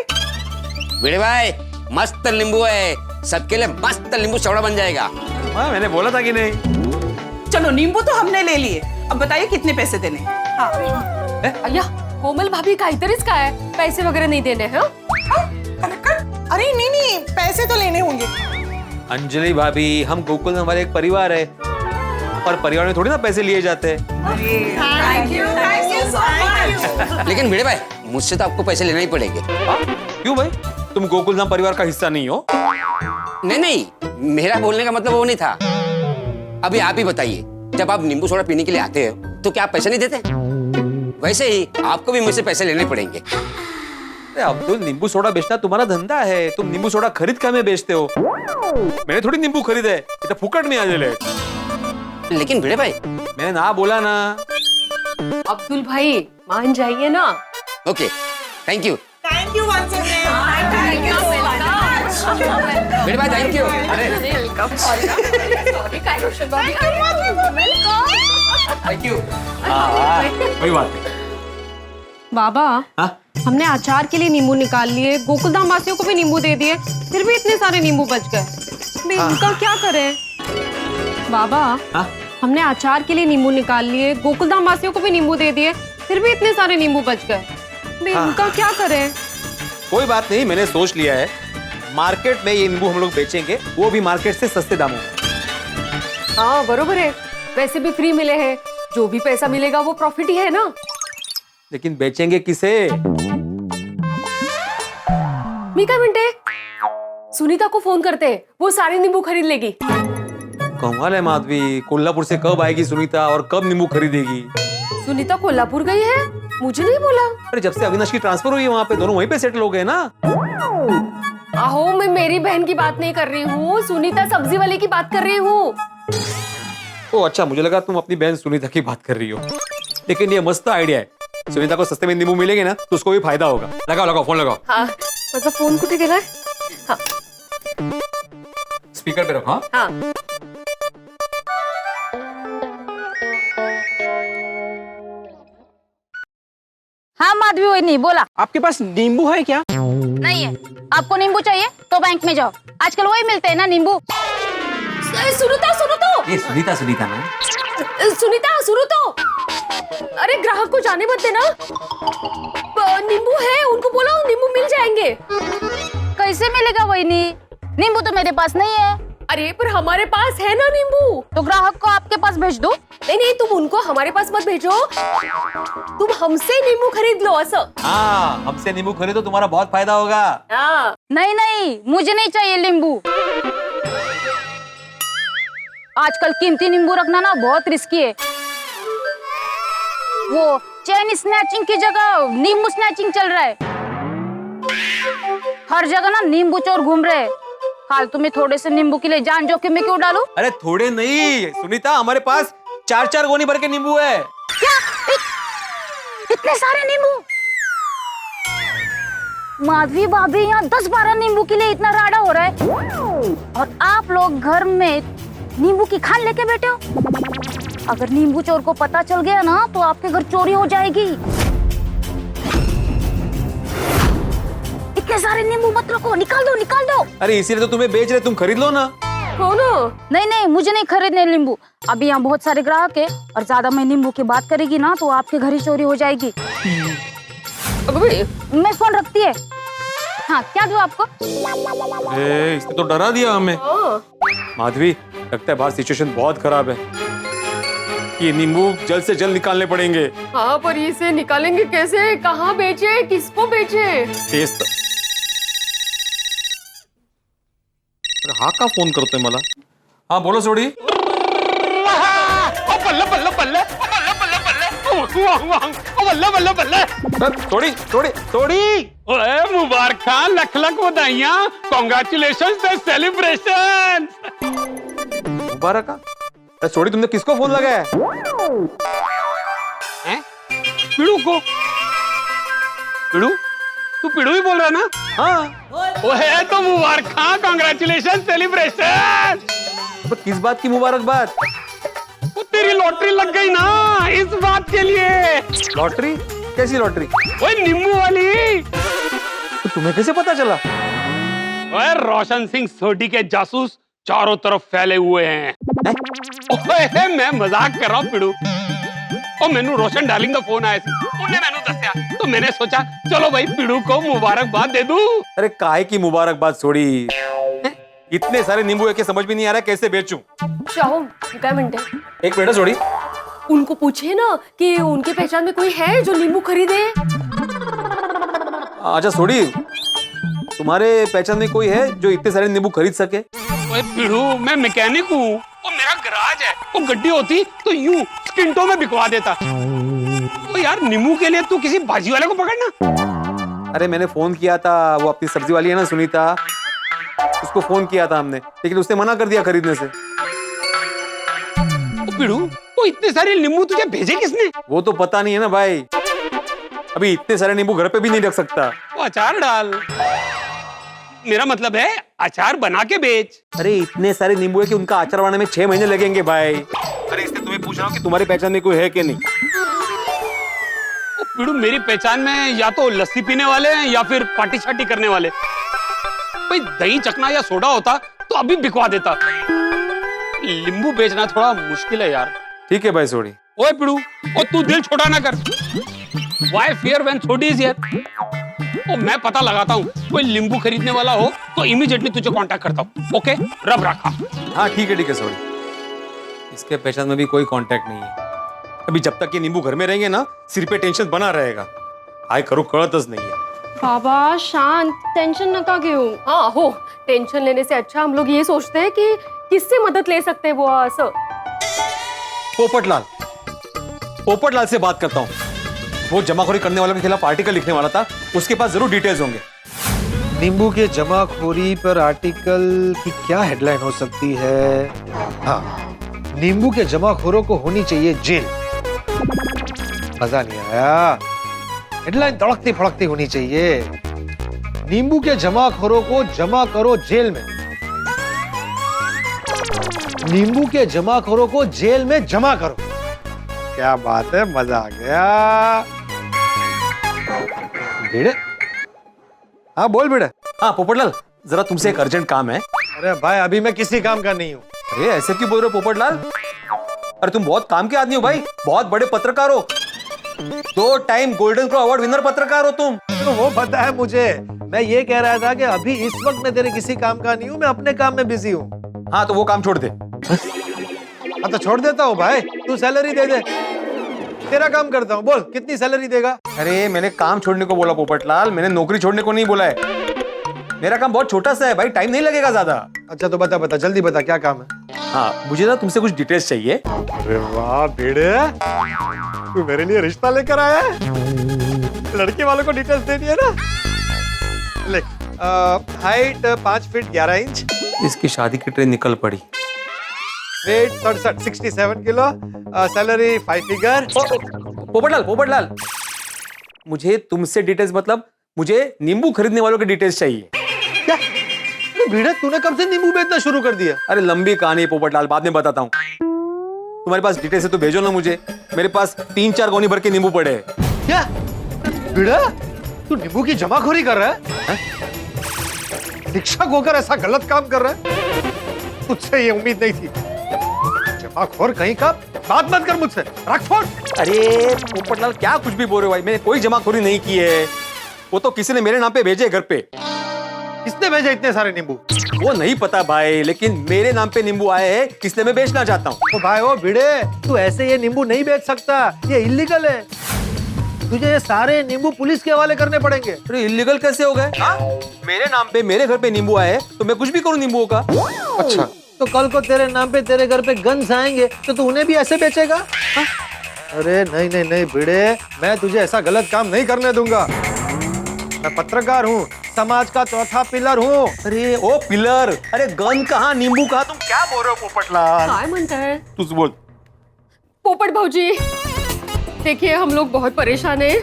भिड़े भाई, मस्त नींबू है, सबके लिए मस्त नींबू चौड़ा बन जाएगा। हाँ, मैंने बोला था कि नहीं। चलो नींबू तो हमने ले लिए, अब बताइए कितने पैसे देने? अय्या, कोमल भाभी काहीतरीच काय पैसे वगैरे नहीं देने हैं अरे नहीं नहीं पैसे तो लेने होंगे। अंजलि भाभी, हम गोकुल में हमारे एक परिवार है और परिवार में थोड़ी ना पैसे लिए जाते हैं। Thank you so much. लेकिन भिड़े भाई, मुझसे तो आपको पैसे लेने ही पड़ेंगे। हाँ? क्यों भाई, तुम गोकुल धाम परिवार का हिस्सा नहीं हो? नहीं नहीं, मेरा बोलने का मतलब वो नहीं था। अभी आप ही बताइए, जब आप नींबू सोडा पीने के लिए आते हो तो क्या आप पैसे नहीं देते? वैसे ही आपको भी मुझसे पैसे लेने पड़ेंगे। अरे अब्दुल, नींबू सोडा बेचना तुम्हारा धंधा है, तुम नींबू सोडा खरीद के हमें बेचते हो। मैंने थोड़ी नींबू खरीदे, ये तो फुकट में आ जाए। लेकिन भिड़े भाई, मैंने ना बोला ना। अब्दुल भाई मान जाइए ना। Okay, thank you once again. Thank you so much. Bhide भाई, थैंक यू। अरे थैंक यू। कोई बात नहीं। बाबा, हाँ? हमने अचार के लिए नींबू निकाल लिए, गोकुलधाम वासियों को भी नींबू दे दिए, फिर भी इतने सारे नींबू बच गए। मैं इनका क्या करें? बाबा, हाँ? हमने अचार के लिए नींबू निकाल लिए, गोकुलधाम वासियों को भी नींबू दे दिए, फिर भी इतने सारे नींबू बच गए। मैं इनका क्या करें? कोई बात नहीं, मैंने सोच लिया है, मार्केट में ये नींबू हम लोग बेचेंगे, वो भी मार्केट से सस्ते दामों में। हाँ बरोबर है, वैसे भी फ्री मिले हैं, जो भी पैसा मिलेगा वो प्रॉफिट ही है ना। लेकिन बेचेंगे किसे? मी काय म्हणते, सुनीता को फोन करते, वो सारे नींबू खरीद लेगी। कमाल है माधवी, कोल्हापुर से कब आएगी सुनीता और कब नींबू खरीदेगी? सुनीता कोल्हापुर गई है, मुझे नहीं बोला। अरे जब से अविनाश की ट्रांसफर हुई है वहां पे, दोनों वहीं पे सेटल हो गए ना। आहो, मैं मेरी बहन की बात नहीं कर रही हूँ, सुनीता सब्जी वाले की बात कर रही हूँ। ओ अच्छा, मुझे लगा तुम अपनी बहन सुनीता की बात कर रही हो। लेकिन ये मस्त आइडिया है, सुनीता को सस्ते में नींबू मिलेंगे ना तो उसको भी फायदा होगा। लगाओ लगाओ, फोन लगाओ। हाँ, मतलब फोन कुठे गेलाय? हाँ स्पीकर पे रखो। हाँ। हाँ माधवी वही बोला। आपके पास नींबू है क्या? नहीं है। आपको नींबू चाहिए तो बैंक में जाओ, आजकल वही मिलते हैं ना नींबू। सुनीता सुनो तो। ये सुनीता ना। सुनीता सुनो तो। अरे ग्राहक को जाने मत देना, नींबू है, उनको बोलो नींबू मिल जाएंगे। कैसे मिलेगा वही नींबू तो मेरे पास नहीं है। अरे पर हमारे पास है ना नींबू। तो ग्राहक को आपके पास भेज दो। नहीं नहीं, तुम उनको हमारे पास मत भेजो, तुम हमसे नींबू खरीद लो असं। हाँ, हमसे नींबू खरीदो, तुम्हारा बहुत फायदा होगा। हाँ। नहीं नहीं, मुझे नहीं चाहिए नींबू। आजकल कीमती नींबू रखना ना बहुत रिस्की है। वो चेन स्नैचिंग की जगह नींबू स्नैचिंग चल रहा है। हर जगह ना नींबू चोर घूम रहे हैं। फालतू में थोड़े से नींबू के लिए जान जोखिम में क्यों डालूं? अरे थोड़े नहीं सुनीता, हमारे पास 4-4 गोनी भर के नींबू है। क्या? इतने सारे नींबू? माधवी भाभी, यहाँ 10-12 नींबू के लिए इतना राडा हो रहा है और आप लोग घर में नींबू की खान लेके बैठे हो। अगर नींबू चोर को पता चल गया ना तो आपके घर चोरी हो जाएगी। इतने सारे नींबू मत रखो, निकाल दो निकाल दो। अरे इसीलिए तो तुम्हें बेच रहे, तुम खरीद लो ना। हो ना। नहीं नहीं, मुझे नहीं खरीदने नींबू। अभी यहाँ बहुत सारे ग्राहक है और ज्यादा मैं नींबू की बात करेगी ना तो आपके घर ही चोरी हो जाएगी। मैं फोन रखती है। हाँ, क्या दूं आपको? इसने तो डरा दिया हमें। माधवी, लगता है बाहर सिचुएशन बहुत खराब है, ये नींबू जल्द से जल्द निकालने पड़ेंगे। हाँ, पर इसे निकालेंगे कैसे? कहाँ बेचे, किसको बेचे? तेज हा का फोन करतोय मला? हाँ बोलो सोडी। बल्ले बल्ले बल्ले बल्ले बल्ले बल्ले बल्ले थोड़ी थोड़ी थोड़ी। ओए मुबारक खान, लख लख बधाइयां, कॉन्ग्रेचुलेशन द सेलिब्रेशन। मुबारक। अरे सोडी, तुमने किसको फोन लगाया? पिड़ू को? पिड़ू? तू पिड़ू ही बोल रहा ना? हाँ। ओए तो मुबारक खान, कॉन्ग्रेचुलेशन सेलिब्रेशन। तो किस बात की मुबारकबाद? वो तेरी लॉटरी लग गई ना, इस बात के लिए। लॉटरी? कैसी लॉटरी? ओए नींबू वाली। तो तुम्हें कैसे पता चला? ओए रोशन सिंह सोडी के जासूस चारों तरफ फैले हुए हैं। ओए मैं मजाक कर रहा हूँ पिड़ू। ओ मैनू रोशन डार्लिंग का फोन आया सी, उन्हें मैनू दस्या मैंने सोचा चलो भाई पिड़ू को मुबारकबाद दे दूं। अरे काहे की मुबारकबाद छोड़ी, इतने सारे नींबू है कि समझ भी नहीं आ रहा कैसे बेचूं। शाहू क्या मिनट है, एक मिनट छोड़ी, उनको पूछिए ना कि उनकी पहचान में कोई है जो नींबू खरीदे। अच्छा छोड़ी, तुम्हारे पहचान में कोई है जो इतने सारे नींबू खरीद सके? ओए पिड़ू, मैं मैकेनिक हूँ, वो मेरा गराज है, वो गड्डी होती तो यूं स्किंटों में बिकवा देता। तो यार नींबू के लिए तू किसी भाजी वाले को पकड़ना। अरे मैंने फोन किया था, वो अपनी सब्जी वाली है ना सुनीता, उसको फोन किया था हमने, लेकिन उसने मना कर दिया खरीदने से। पिड़ू, वो इतने सारे नींबू तुझे भेजे किसने? वो तो पता नहीं है ना भाई, अभी इतने सारे नींबू घर पे भी नहीं रख सकता। वो अचार डाल, मेरा मतलब है अचार बना के बेच। अरे इतने सारे नींबू है कि उनका अचार बनाने में 6 महीने लगेंगे भाई। अरे इसलिए तुम्हें पूछ रहा हूँ कि तुम्हारी पहचान में कोई है कि नहीं। वो पिड़ू, मेरी पहचान में या तो लस्सी पीने वाले हैं या फिर पार्टी शार्टी करने वाले। भाई दही चकना या सोडा होता तो अभी बिकवा देता। नींबू बेचना थोड़ा मुश्किल है यार। ठीक है भाई सोडी। ओए पिड़ू, ओ तू दिल छोटा ना कर। Why fear when Sodi is here? ओ मैं पता लगाता हूँ, कोई नींबू खरीदने वाला हो तो इमीडिएटली तुझे कांटेक्ट करता हूँ। ओके, रब रखा। हाँ ठीक है सोडी, इसके पहचान में भी कोई कांटेक्ट नहीं है। अभी जब तक ये नींबू घर में रहेंगे ना, सिर पे टेंशन बना रहेगा। आय करो कळतच नाहीये। बाबा शांत, टेंशन नका घेऊ। हाँ हो, टेंशन लेने से अच्छा हम लोग ये सोचते हैं कि किससे मदद ले सकते हैं वो असं। पोपटलाल से बात करता हूँ, वो जमाखोरी करने वालों के खिलाफ आर्टिकल लिखने वाला था, उसके पास जरूर डिटेल्स होंगे। नींबू के जमाखोरी पर आर्टिकल की क्या हेडलाइन हो सकती है? हाँ, नींबू के जमाखोरों को होनी चाहिए जेल। मजा नहीं आया, हेडलाइन तड़कती फड़कती होनी चाहिए। नींबू के जमाखोरों को जमा करो जेल में। नींबू के जमाखोरों को जेल में जमा करो। क्या बात है, मजा आ गया। भिड़े, हाँ बोल भिड़े। हाँ पोपटलाल, जरा तुमसे एक अर्जेंट काम है। अरे भाई अभी मैं किसी काम का नहीं हूँ। अरे ऐसे क्यों बोल रहे हो पोपटलाल? अरे तुम बहुत काम के आदमी हो भाई, बहुत बड़े पत्रकार हो, 2 time golden crow award winner पत्रकार हो तुम। तो वो पता है मुझे, मैं ये कह रहा था कि अभी इस वक्त मैं तेरे किसी काम का नहीं हूँ, मैं अपने काम में बिजी हूँ। हाँ तो वो काम छोड़ दे। हाँ तो छोड़ देता हूँ भाई, तू सैलरी दे दे, तेरा काम करता हूँ। बोल कितनी सैलरी देगा? अरे मैंने काम छोड़ने को बोला पोपटलाल, मैंने नौकरी छोड़ने को नहीं बोला है। मेरा काम बहुत छोटा सा है भाई, टाइम नहीं लगेगा ज्यादा। अच्छा तो बता जल्दी बता, क्या काम है? हाँ मुझे ना तुमसे कुछ डिटेल्स चाहिए। अरे वाह भिड़े, तू मेरे लिए रिश्ता लेकर आया है? लड़के वालों को डिटेल्स देनी है ना। ले, हाइट 5 फीट 11 इंच, इसकी शादी की ट्रेन निकल पड़ी। वेट 67 किलो, सैलरी 5 फिगर। पोपटलाल, मुझे तुमसे डिटेल्स मतलब मुझे नींबू खरीदने वालों के डिटेल्स चाहिए। क्या भिड़े, तूने कब से नींबू बेचना शुरू कर दिया? अरे लंबी कहानी है पोपटलाल, बाद में बताता हूँ। तुम्हारे पास डिटेल्स है तो भेजो ना मुझे, मेरे पास 3-4 गोनी भर के नींबू पड़े हैं। क्या भिड़ा, तू नींबू की जमाखोरी कर रहा है? शिक्षक होकर ऐसा गलत काम कर रहा है? तुझसे ये उम्मीद नहीं थी। जमाखोर कहीं का, बात मत कर मुझसे, रख फोन। अरे पोपटलाल क्या कुछ भी बोल रहे हो भाई, मैंने कोई जमाखोरी नहीं की है, वो तो किसी ने मेरे नाम पे भेजे घर पे। किसने भेजे इतने सारे नींबू? वो नहीं पता भाई, लेकिन मेरे नाम पे नींबू आए हैं, इसलिए मैं बेचना चाहता हूँ। तो भाई ओ भिड़े, तू ऐसे ये नींबू नहीं बेच सकता, ये इलीगल है। तुझे ये सारे नींबू पुलिस के हवाले करने पड़ेंगे। अरे इलीगल कैसे हो गए? मेरे नाम पे मेरे घर पे नींबू आए हैं, तो मैं कुछ भी करूँ नींबुओं का। अच्छा तो कल को तेरे नाम पे तेरे घर पे गन्स आएंगे तो तू उन्हें भी ऐसे बेचेगा? हा? अरे नहीं भिड़े, मैं तुझे ऐसा गलत काम नहीं करने दूंगा। मैं पत्रकार हूँ, समाज का चौथा पिलर हूँ। अरे ओ पिलर, अरे गन कहाँ नींबू कहाँ, तुम क्या बोल रहे हो पोपटलाल? काय म्हणता है? तू बोल। पोपट भाऊजी, देखिए हम लोग बहुत परेशान हैं।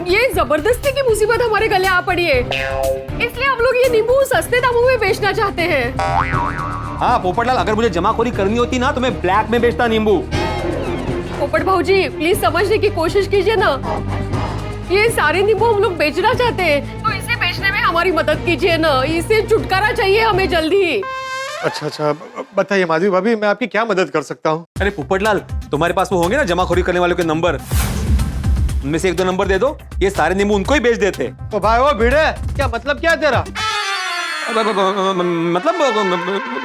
ये जबरदस्ती की मुसीबत हमारे गले आ पड़ी है, इसलिए हम लोग ये नींबू सस्ते दामों में बेचना चाहते हैं। हाँ पोपटलाल, अगर मुझे जमाखोरी करनी होती ना तो मैं ब्लैक में बेचता नींबू। पोपट भाऊजी प्लीज समझने की कोशिश कीजिए ना, ये सारे नींबू हम लोग बेचना चाहते हैं, तो इसे बेचने में हमारी मदद कीजिए ना, इसे छुटकारा चाहिए हमें जल्दी। अच्छा बताइए माधवी भाभी, मैं आपकी क्या मदद कर सकता हूँ? अरे पोपटलाल, तुम्हारे पास वो होंगे ना जमाखोरी करने वालों के नंबर? उनमें से 1-2 नंबर दे दो, ये सारे नींबू उनको ही बेच देते। तो भाई वो भिड़े, क्या मतलब क्या है तेरा? मतलब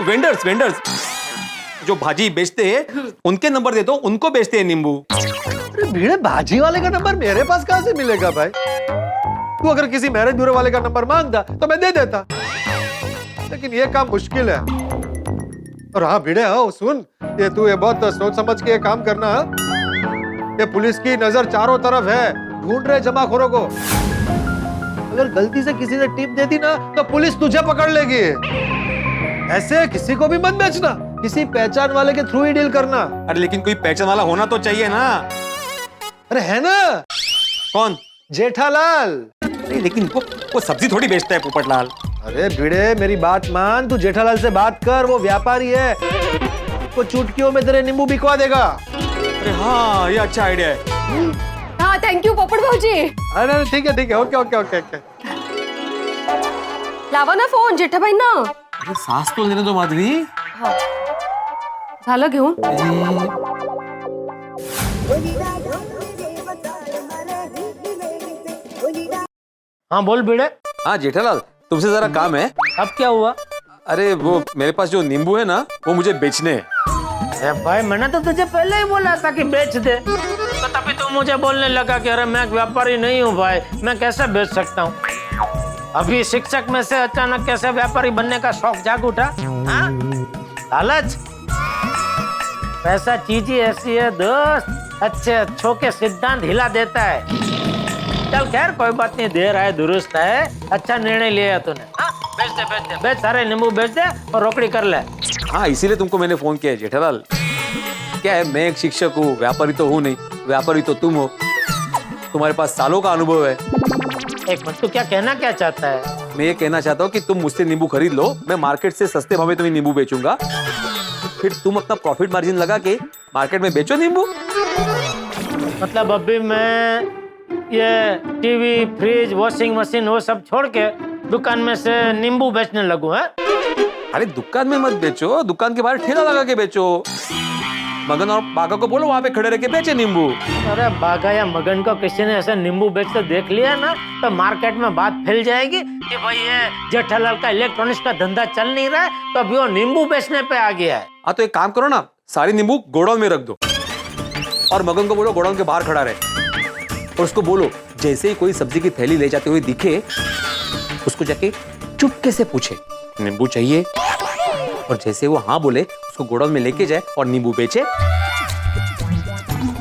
वेंडर्स जो भाजी बेचते हैं उनके नंबर दे दो, उनको बेचते हैं नींबू। अरे भिड़े, भाजी वाले का नंबर मेरे पास कहाँ से मिलेगा भाई? तू अगर किसी मैरिज ब्यूरो वाले का नंबर मांगता तो मैं दे देता, लेकिन ये काम मुश्किल है। और हाँ भिड़े, हाँ सुन, ये तू ये बहुत सोच समझ के ये काम करना। ये पुलिस की नजर चारों तरफ है, ढूंढ रहे जमाखोरों को। अगर गलती से किसी ने टिप दे दी ना तो पुलिस तुझे पकड़ लेगी। ऐसे किसी को भी मत बेचना, किसी पहचान वाले के थ्रू ही डील करना। अरे लेकिन कोई पहचान वाला होना तो चाहिए ना। अरे है ना, कौन? जेठालाल। नहीं लेकिन वो सब्जी थोड़ी बेचता है पोपटलाल। अरे भिड़े, मेरी बात मान, तू जेठालाल से बात कर, वो व्यापारी है, वो चुटकियों में तेरे नींबू बिकवा देगा। अरे हाँ, ये अच्छा आइडिया है। हाँ थैंक यू पोपट भाऊजी। अरे ठीक है, ओके। लावा ना फोन जेठाबाई ना। अरे सास तो लेने दो माधवी। हाँ झालं घेऊन। हाँ बोल भिड़े। हाँ जेठालाल, तुमसे जरा काम है। अब क्या हुआ? अरे वो मेरे पास जो नींबू है ना, वो मुझे बेचने हैं। अरे भाई मैंने तो तुझे पहले ही बोला था कि बेच दे, तो तभी तू मुझे बोलने लगा कि अरे मैं व्यापारी नहीं हूँ भाई, मैं कैसे बेच सकता हूँ। अभी शिक्षक में से अचानक कैसे व्यापारी बनने का शौक जाग उठा? हाँ? लालच पैसा चीज ही ऐसी है दोस्त, अच्छे अच्छों के सिद्धांत हिला देता है। चल खैर कोई बात नहीं, देर आए दुरुस्त है, अच्छा निर्णय लिया तूने। हाँ? बेच सारे नींबू बेच दे और रोकड़ी कर ले। हाँ इसीलिए तुमको मैंने फोन किया है जेठालाल। क्या है, मैं एक शिक्षक हूँ, व्यापारी तो हूँ नहीं, व्यापारी तो तुम हो, तुम्हारे पास सालों का अनुभव है। एक मिनट, तू क्या कहना क्या चाहता है? मैं ये कहना चाहता हूँ कि तुम मुझसे नींबू खरीद लो, मैं मार्केट से सस्ते भाव में तुम्हें नींबू बेचूंगा, फिर तुम अपना प्रॉफिट मार्जिन लगा के मार्केट में बेचो नींबू। मतलब अभी मैं ये टीवी, फ्रिज, वॉशिंग मशीन वो सब छोड़ के दुकान में से नींबू बेचने लगूं? है? अरे दुकान में मत बेचो, दुकान के बाहर ठेला लगा के बेचो। मगन और बागा को बोलो वहां पे खड़े रह के बेचे नींबू। अरे बागा या मगन को किसी ने ऐसे नींबू बेचते देख लिया ना तो मार्केट में बात फैल जाएगी कि भाई ये जेठालाल का इलेक्ट्रॉनिक्स का धंधा चल नहीं रहा है, तो अभी वो नींबू बेचने पे आ गया है। हाँ तो एक काम करो ना, सारे नींबू गोडाउन में रख दो और मगन को बोलो गोडाउन के बाहर खड़ा रहे, और उसको बोलो जैसे ही कोई सब्जी की थैली ले जाते हुए दिखे उसको जाके चुपके से पूछे नींबू चाहिए, और जैसे वो हाँ बोले उसको गोडाउन में लेके जाए और नींबू बेचे।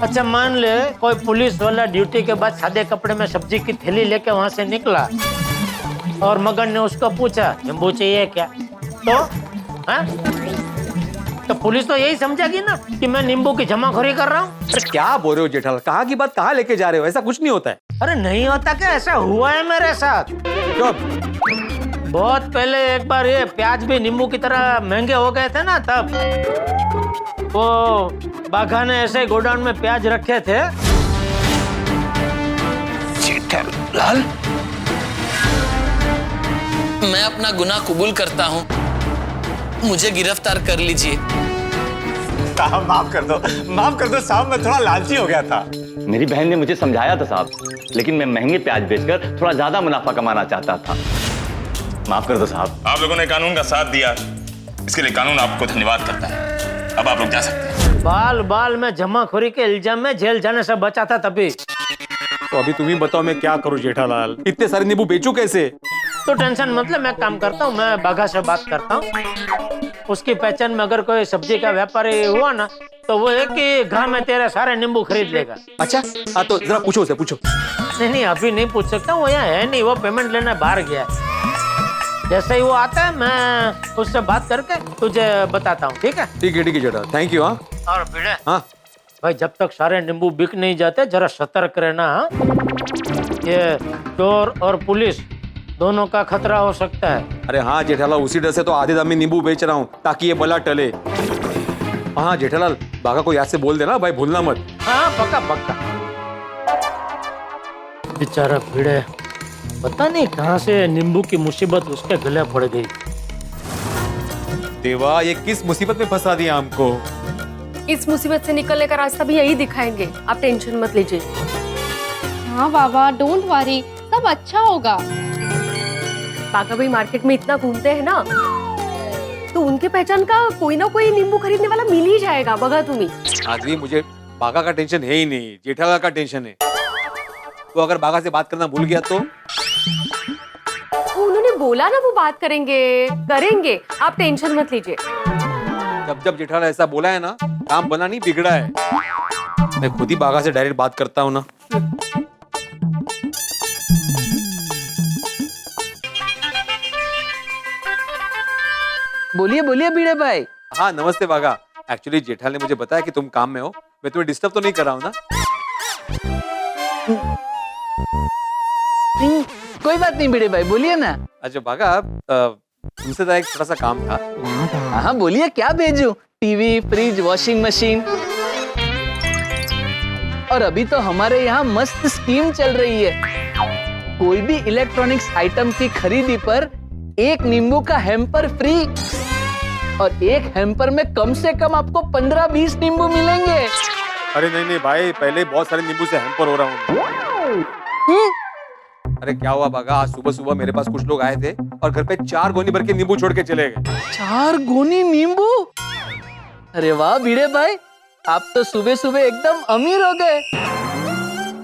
अच्छा मान ले कोई पुलिस वाला ड्यूटी के बाद सादे कपड़े में सब्जी की थैली लेके वहां से निकला और मगन ने उसको पूछा नींबू चाहिए क्या, तो तो पुलिस तो यही समझेगी ना कि मैं नींबू की जमाखोरी कर रहा हूँ। अरे क्या बोल रहे हो जेठालाल, कहाँ की बात कहाँ लेके जा रहे हो? ऐसा कुछ नहीं होता है। अरे नहीं होता क्या? ऐसा हुआ है मेरे साथ। कब? बहुत पहले एक बार ये प्याज भी नींबू की तरह महंगे हो गए थे ना, तब वो बाघा ने ऐसे गोडाउन में प्याज रखे थे। जेठालाल, मैं अपना गुनाह कबूल करता हूँ, मुझे गिरफ्तार कर लीजिए। माफ कर दो साहब, मैं थोड़ा लालची हो गया था। मेरी बहन ने मुझे समझाया था साहब, लेकिन मैं महंगे प्याज बेचकर थोड़ा ज्यादा मुनाफा कमाना चाहता था। माफ कर दो साहब। आप लोगों ने कानून का साथ दिया, इसके लिए कानून आपको धन्यवाद करता है। अब आप लोग जा सकते हैं। बाल बाल में जमाखोरी के इल्जाम में जेल जाने से बचा था तभी। तो अभी तुम ही बताओ मैं क्या करूं जेठालाल, इतने सारे नींबू बेचूं कैसे? तो टेंशन मतलब मैं काम करता हूँ, मैं बाघा से बात करता हूँ, उसकी पहचान में अगर कोई सब्जी का व्यापारी हुआ ना तो वो एक ही घाव में तेरे सारे नींबू खरीद लेगा। अच्छा हाँ तो जरा पूछो उसे, पूछो। नहीं अभी नहीं पूछ सकता, वो यहाँ है नहीं, वो पेमेंट लेने बाहर गया है। जैसे ही वो आता है मैं उससे बात करके तुझे बताता हूँ। ठीक है जेठालाल, थैंक यू। हाँ और भिड़े, हाँ भाई जब तक सारे नींबू बिक नहीं जाते जरा सतर्क रहना। हाँ ये चोर और पुलिस दोनों का खतरा हो सकता है। अरे हाँ जेठालाल, उसी डर से तो आधे दाम में नींबू बेच रहा हूँ ताकि ये बला टले। हाँ जेठालाल, बाघा को याद से बोल देना भाई, भूलना मत। हाँ पक्का पक्का। बेचारा भिड़े, पता नहीं कहाँ से नींबू की मुसीबत उसके गले पड़ गई। देवा, ये किस मुसीबत में फंसा दिया हमको। इस मुसीबत से निकलने का रास्ता भी यही दिखाएंगे, आप टेंशन मत लीजिए। हाँ बाबा, डोंट वरी, सब अच्छा होगा। बागा भाई मार्केट में इतना घूमते हैं ना, तो उनके पहचान का कोई ना कोई नींबू खरीदने वाला मिल ही जाएगा। बगा तुम्ही। आदमी, मुझे बागा का टेंशन है ही नहीं, जेठालाल का टेंशन है। तो अगर बागा से बात करना भूल गया तो? उन्होंने बोला ना वो बात करेंगे, आप टेंशन मत लीजिए। जब जब जेठालाल ऐसा बोला है ना, काम बना नहीं बिगड़ा है। मैं खुद ही बागा से डायरेक्ट बात करता हूँ ना। बोलिए बोलिए भिड़े भाई। हाँ नमस्ते बागा। एक्चुअली जेठालाल ने मुझे बताया कि तुम काम में हो, मैं तुम्हें डिस्टर्ब तो नहीं कर रहा हूँ ना? कोई बात नहीं भिड़े भाई, बोलिए ना। अच्छा बागा, तुमसे तो एक छोटा सा काम था। हाँ बोलिए, क्या भेजूं? TV, fridge, washing machine. और अभी तो हमारे यहाँ मस्त स्कीम चल रही है। कोई भी इलेक्ट्रॉनिक्स आइटम की खरीदी पर एक नींबू का हैम्पर फ्री, और एक हैम्पर में कम से कम आपको 15-20 नींबू मिलेंगे। अरे नहीं नहीं भाई, पहले बहुत सारे नींबू से हैम्पर हो रहा हूँ। अरे क्या हुआ बागा, आज सुबह सुबह मेरे पास कुछ लोग आए थे और घर पे 4 गोनी भर के नींबू छोड़ के चले गए। 4 गोनी नींबू? अरे वाह भिड़े भाई, आप तो सुबह सुबह एकदम अमीर हो गए।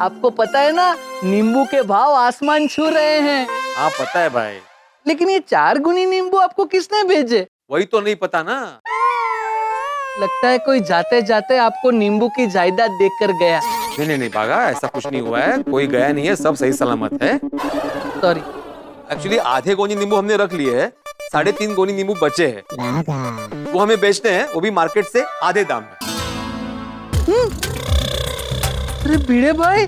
आपको पता है ना, नींबू के भाव आसमान छू रहे हैं। हाँ पता है भाई। लेकिन ये 4 गुनी नींबू आपको किसने भेजे? वही तो नहीं पता ना। लगता है कोई जाते जाते आपको नींबू की जायदाद देकर गया। नहीं नहीं बागा, ऐसा कुछ नहीं हुआ है, कोई गया नहीं है, सब सही सलामत है। सॉरी। एक्चुअली आधे गोनी नींबू हमने रख लिए हैं, 3.5 गोनी नींबू बचे हैं, वो हमें बेचते हैं, वो भी मार्केट से आधे दाम में। अरे भिड़े भाई,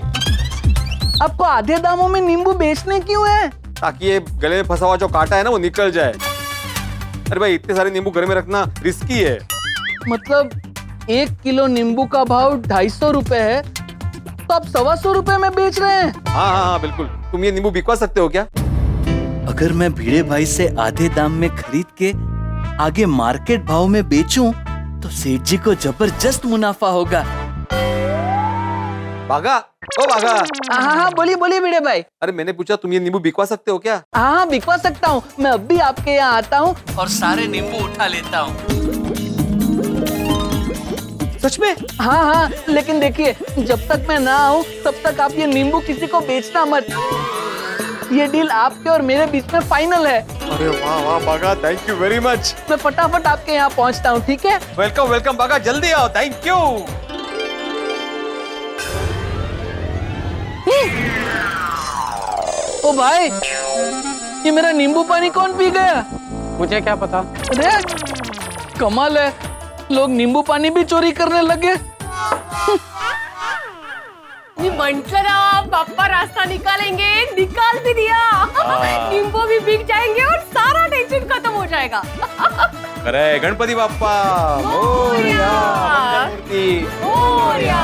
आपको आधे दामों में नींबू बेचने क्यों है? ताकि ये गले में फंसा हुआ जो कांटा है ना, वो निकल जाए। अरे भाई, इतने सारे नींबू घर में रखना रिस्की है। मतलब 1 किलो नींबू का भाव 250 रुपए है, तो आप 125 रुपए में बेच रहे हैं? हाँ हाँ हाँ बिल्कुल। तुम ये नींबू बिकवा सकते हो क्या? अगर मैं भिड़े भाई से आधे दाम में खरीद के आगे मार्केट भाव में बेचूं, तो सेठ जी को जबरदस्त मुनाफा होगा। बागा, ओ बागा। हाँ बोलिए बोलिए भिड़े भाई। अरे मैंने पूछा तुम ये नींबू बिकवा सकते हो क्या? हाँ बिकवा सकता हूँ, मैं अब भी आपके यहाँ आता हूँ और सारे नींबू उठा लेता हूँ। सच में? हाँ, लेकिन देखिए, जब तक मैं ना आऊँ तब तक आप ये नींबू किसी को बेचना मत। ये डील आपके और मेरे बीच में फाइनल है। अरे वाह वाह बागा, थैंक यू वेरी मच। मैं फटाफट आपके यहाँ पहुँचता हूँ, ठीक है? वेलकम वेलकम बागा, जल्दी आओ, थैंक यू। ओ भाई, ये मेरा नींबू पानी कौन पी गया? मुझे क्या पता। अरे कमाल है, लोग नींबू पानी भी चोरी करने लगे। मी म्हटलं ना, पापा रास्ता निकालेंगे, निकाल भी दिया। नींबू भी बिक जाएंगे और सारा टेंशन खत्म हो जाएगा। अरे गणपति बाप्पा मोरया, मोरया।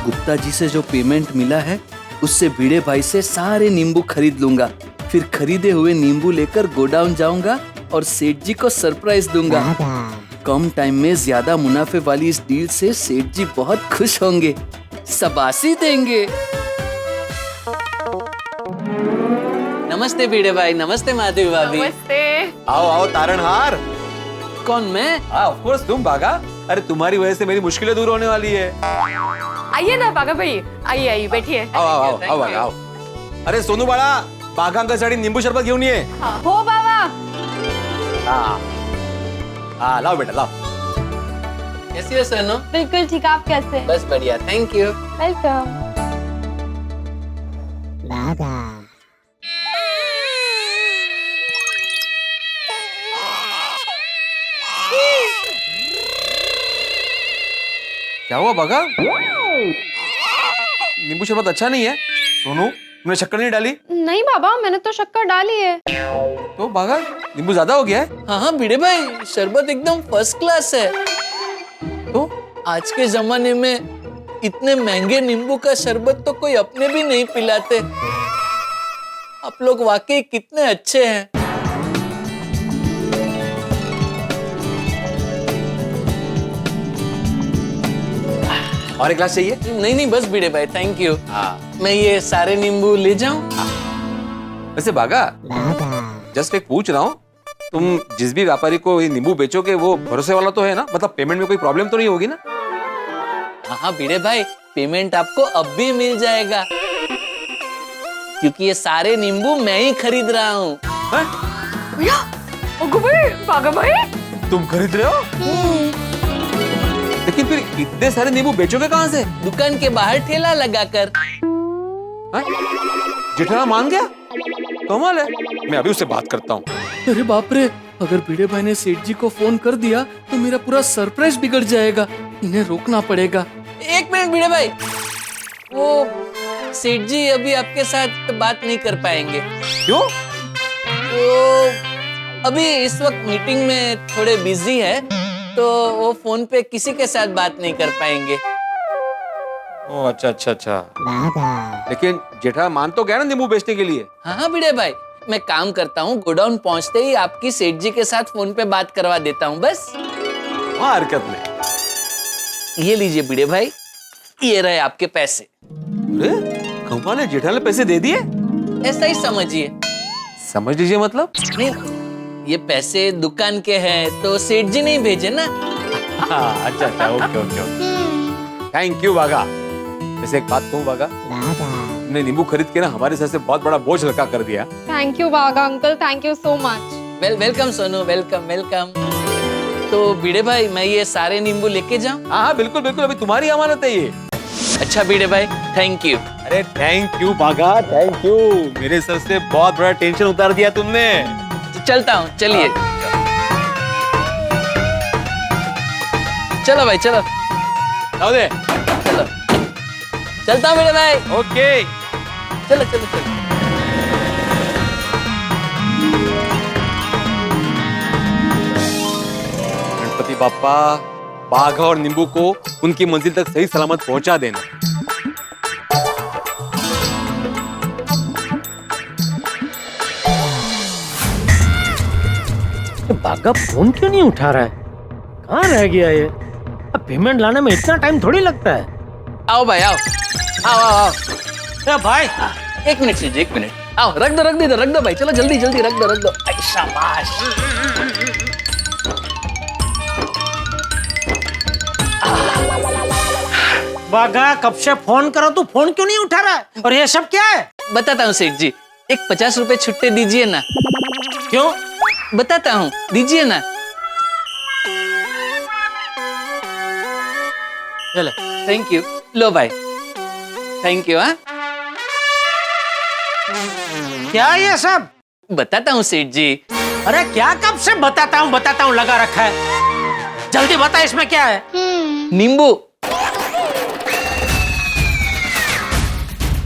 गुप्ता जी से जो पेमेंट मिला है, उससे भिड़े भाई से सारे नींबू खरीद लूंगा। फिर खरीदे हुए नींबू लेकर गोडाउन जाऊंगा और सेठ जी को सरप्राइज दूंगा। कम टाइम में ज्यादा मुनाफे वाली इस डील से सेठ जी बहुत खुश होंगे, शाबाशी देंगे। नमस्ते भिड़े भाई। नमस्ते माधवी भाभी। नमस्ते। आओ आओ तारणहार। कौन, मैं? ऑफ कोर्स तुम बागा। अरे तुम्हारी वजह से मेरी मुश्किलें दूर होने वाली है। आइए ना बागा भाई, आइए आइए, बैठिए। आओ आओ आओ आओ आओ। अरे सोनू बाळा, बागा अंकल साठी नींबू शरबत घेऊन ये। हो बाबा। हाँ लाओ बेटा लाओ। कैसी हो सोनू? बिल्कुल ठीक, आप कैसे? बस बढ़िया, थैंक यू। वेलकम। क्या हुआ बागा? नींबू शरबत अच्छा नहीं है? सोनू, तुमने शक्कर नहीं डाली? नहीं बाबा, मैंने तो शक्कर डाली है। तो बागा, नींबू ज्यादा हो गया है? हाँ भिड़े भाई, शरबत एकदम फर्स्ट क्लास है। तो आज के जमाने में इतने महंगे नींबू का शरबत तो कोई अपने भी नहीं पिलाते। आप लोग वाकई कितने अच्छे हैं। और एक ग्लास चाहिए? नहीं नहीं बस भिड़े भाई, थैंक यू। मैं ये सारे नींबू ले जाऊं? वैसे बागा, जस्ट एक पूछ रहा हूँ, तुम जिस भी व्यापारी को ये नींबू बेचोगे वो भरोसे वाला तो है ना? मतलब पेमेंट में कोई प्रॉब्लम तो नहीं होगी ना? हाँ भिड़े भाई, पेमेंट आपको अब भी मिल जाएगा, क्योंकि ये सारे नींबू मैं ही खरीद रहा हूँ। भैया, ओगो भाई, बागा भाई, तुम खरीद रहे हो? लेकिन फिर इतने सारे नींबू बेचोगे कहाँ से? दुकान के बाहर ठेला लगाकर। जेठालाल मान गया? कमाल है। मैं अभी उससे बात करता हूँ। अरे बाप रे, अगर भिड़े भाई ने सेठ जी को फोन कर दिया तो मेरा पूरा सरप्राइज बिगड़ जाएगा। इन्हें रोकना पड़ेगा। एक मिनट भिड़े भाई, वो सेठ जी अभी आपके साथ बात नहीं कर पाएंगे। क्यों? वो अभी इस वक्त मीटिंग में थोड़े बिजी है, तो वो फोन पे किसी के साथ बात नहीं कर पाएंगे। ओह अच्छा अच्छा अच्छा। लेकिन जेठा मान तो गया ना नींबू बेचने के लिए? हाँ भिड़े भाई, मैं काम करता हूँ, गोडाउन पहुँचते ही आपकी सेठ जी के साथ फोन पे बात करवा देता हूँ बस। हाँ हरकत नहीं। ये लीजिए भिड़े भाई, ये रहे आपके पैसे। अरे कमाल है, जेठालाल ने पैसे दे दिए? ऐसा ही समझिए। समझ लीजिए मतलब? नहीं, ये पैसे दुकान के हैं तो सेठ जी नहीं भेजे ना। अच्छा अच्छा, okay okay okay, thank you बागा। वैसे एक बात कहूँ बागा, तुमने नींबू खरीद के ना हमारे सर से बहुत बड़ा बोझ हल्का कर दिया। थैंक यू बागा uncle, thank you so much. Welcome Sonu, welcome welcome. तो भिड़े भाई, मैं ये सारे नींबू लेके जाऊं? हाँ बिल्कुल बिल्कुल, अभी तुम्हारी अमानत है ये। अच्छा भिड़े भाई, थैंक यू। अरे थैंक यू बागा, थैंक यू। मेरे सर से बहुत बड़ा टेंशन उतार दिया तुमने। चलता हूँ, चलिए। चलो भाई चलो। आओ दे। चलो, चलता हूँ भिड़े भाई। ओके, चलो चलो चलो। गणपति बाप्पा, बाघा और नींबू को उनकी मंजिल तक सही सलामत पहुंचा देना। बागा फोन क्यों नहीं उठा रहा है? कहाँ रह गया ये? अब पेमेंट लाने में इतना टाइम थोड़ी लगता है। आओ भाई आओ, आओ आओ आओ। ए भाई, एक मिनट लीजिए, एक मिनट। आओ, रख दो भाई, चलो जल्दी जल्दी रख दो। शाबाश। बागा, कब से फोन करो तू फोन क्यों नहीं उठा रहा है? और ये सब क्या है? बताता हूँ सेठ जी, एक 50 रुपए छुट्टे दीजिए ना। क्यों? बताता हूँ, दीजिए ना। चले। Thank you. लो भाई, थैंक यू। हाँ, क्या ये सब? बताता हूँ सेठ जी। अरे क्या कब से बताता हूँ लगा रखा है? जल्दी बता, इसमें क्या है? नींबू।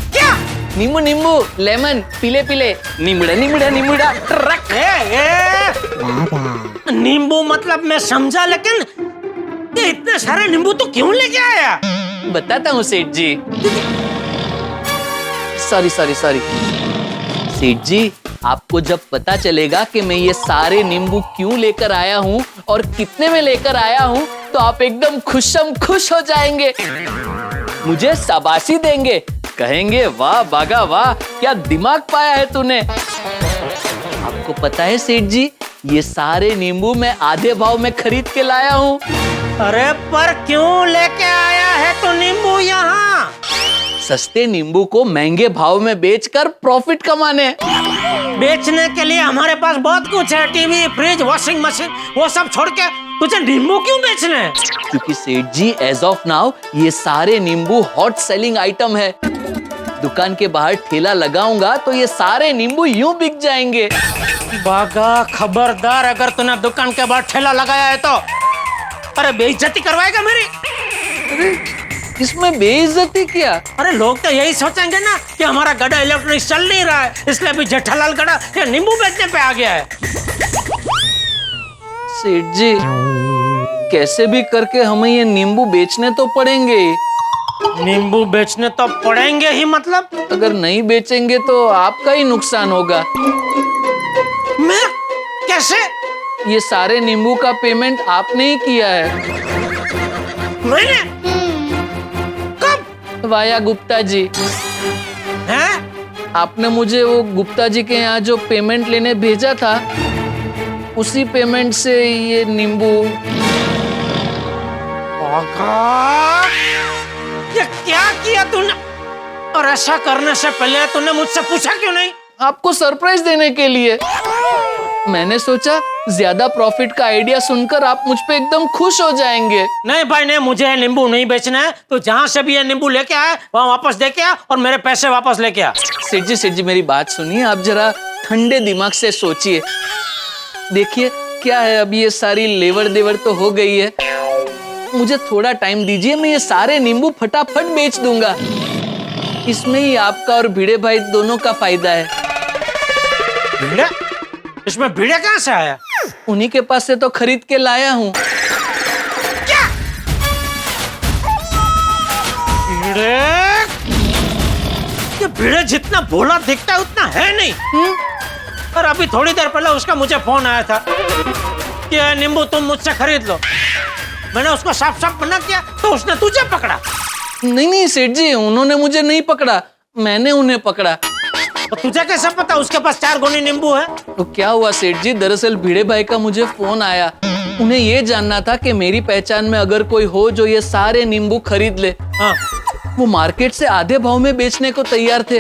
क्या? नींबू नींबू, लेमन, पीले पीले, नींबूड़ा। ट्रक। नींबू मतलब मैं समझा, लेकिन ये इतने सारे नींबू तो क्यों लेके आया? बताता हूँ सेठ जी। सॉरी। सेठ जी, आपको जब पता चलेगा कि मैं ये सारे नींबू क्यों लेकर आया हूँ और कितने में लेकर आया हूँ, तो आप एकदम खुश हो जाएंगे, मुझे शाबाशी देंगे, कहेंगे वाह बागा वाह, क्या दिमाग पाया है तूने। आपको पता है सेठ जी, ये सारे नींबू मैं आधे भाव में खरीद के लाया हूँ। अरे पर क्यों लेके आया है तो नींबू यहाँ? सस्ते नींबू को महंगे भाव में बेचकर प्रॉफिट कमाने। बेचने के लिए हमारे पास बहुत कुछ है, टीवी, फ्रिज, वॉशिंग मशीन, वो सब छोड़ के तुझे नींबू क्यों बेचने हैं? क्योंकि सेठ जी, एज ऑफ नाउ ये सारे नींबू हॉट सेलिंग आइटम है। दुकान के बाहर ठेला लगाऊंगा तो ये सारे नींबू यूं बिक जाएंगे। बागा खबरदार, अगर तूने दुकान के बाहर ठेला लगाया है तो अरे बेइज्जती करवाएगा मेरी। इसमें बेइज्जती क्या? अरे लोग तो यही सोचेंगे ना कि हमारा गड़ा इलेक्ट्रॉनिक्स चल नहीं रहा है, इसलिए भी जेठालाल गड़ा ये नींबू बेचने पे आ गया है। सेठ जी, कैसे भी करके हमें ये नींबू बेचने तो पड़ेंगे। नींबू बेचने तो पड़ेंगे ही, मतलब अगर नहीं बेचेंगे तो आपका ही नुकसान होगा। मैं कैसे? ये सारे नींबू का पेमेंट आपने ही किया है। मैंने? कब? वाया गुप्ता जी। हैं? आपने मुझे वो गुप्ता जी के यहाँ जो पेमेंट लेने भेजा था, उसी पेमेंट से ये नींबू। ये क्या किया तूने? और ऐसा करने से पहले तूने मुझसे पूछा क्यों नहीं? आपको सरप्राइज देने के लिए। मैंने सोचा ज्यादा प्रॉफिट का आइडिया सुनकर आप मुझ पे एकदम खुश हो जाएंगे। नहीं भाई नहीं, मुझे नींबू नहीं बेचना है। तो जहाँ से भी ये नींबू लेके आया वहाँ वापस दे के आ और मेरे पैसे वापस लेके आ। सेठ जी मेरी बात सुनिए, आप जरा ठंडे दिमाग से सोचिए। देखिए क्या है, अभी ये सारी लेवर देवर तो हो गई है, मुझे थोड़ा टाइम दीजिए, मैं ये सारे नींबू फटाफट बेच दूंगा। इसमें ही आपका और भिड़े भाई दोनों का फायदा है। भिड़े? इसमें भिड़े कहाँ से आया? उन्हीं के पास से तो खरीद के लाया हूँ। क्या? भिड़े? ये भिड़े जितना भोला दिखता है उतना है नहीं। और अभी थोड़ी देर पहले उसका मुझे फोन आया था कि नींबू तुम मुझसे खरीद लो। मैंने उसको साफ साफ मना किया तो उसने तुझे पकड़ा। नहीं सेठ जी, उन्होंने मुझे नहीं पकड़ा, मैंने उन्हें पकड़ा। तो तुझे कैसे पता उसके पास 4 गोनी नींबू है? तो क्या हुआ सेठ जी, दरअसल भिड़े भाई का मुझे फोन आया। उन्हें ये जानना था कि मेरी पहचान में अगर कोई हो जो ये सारे नींबू खरीद ले। हाँ। वो मार्केट से आधे भाव में बेचने को तैयार थे।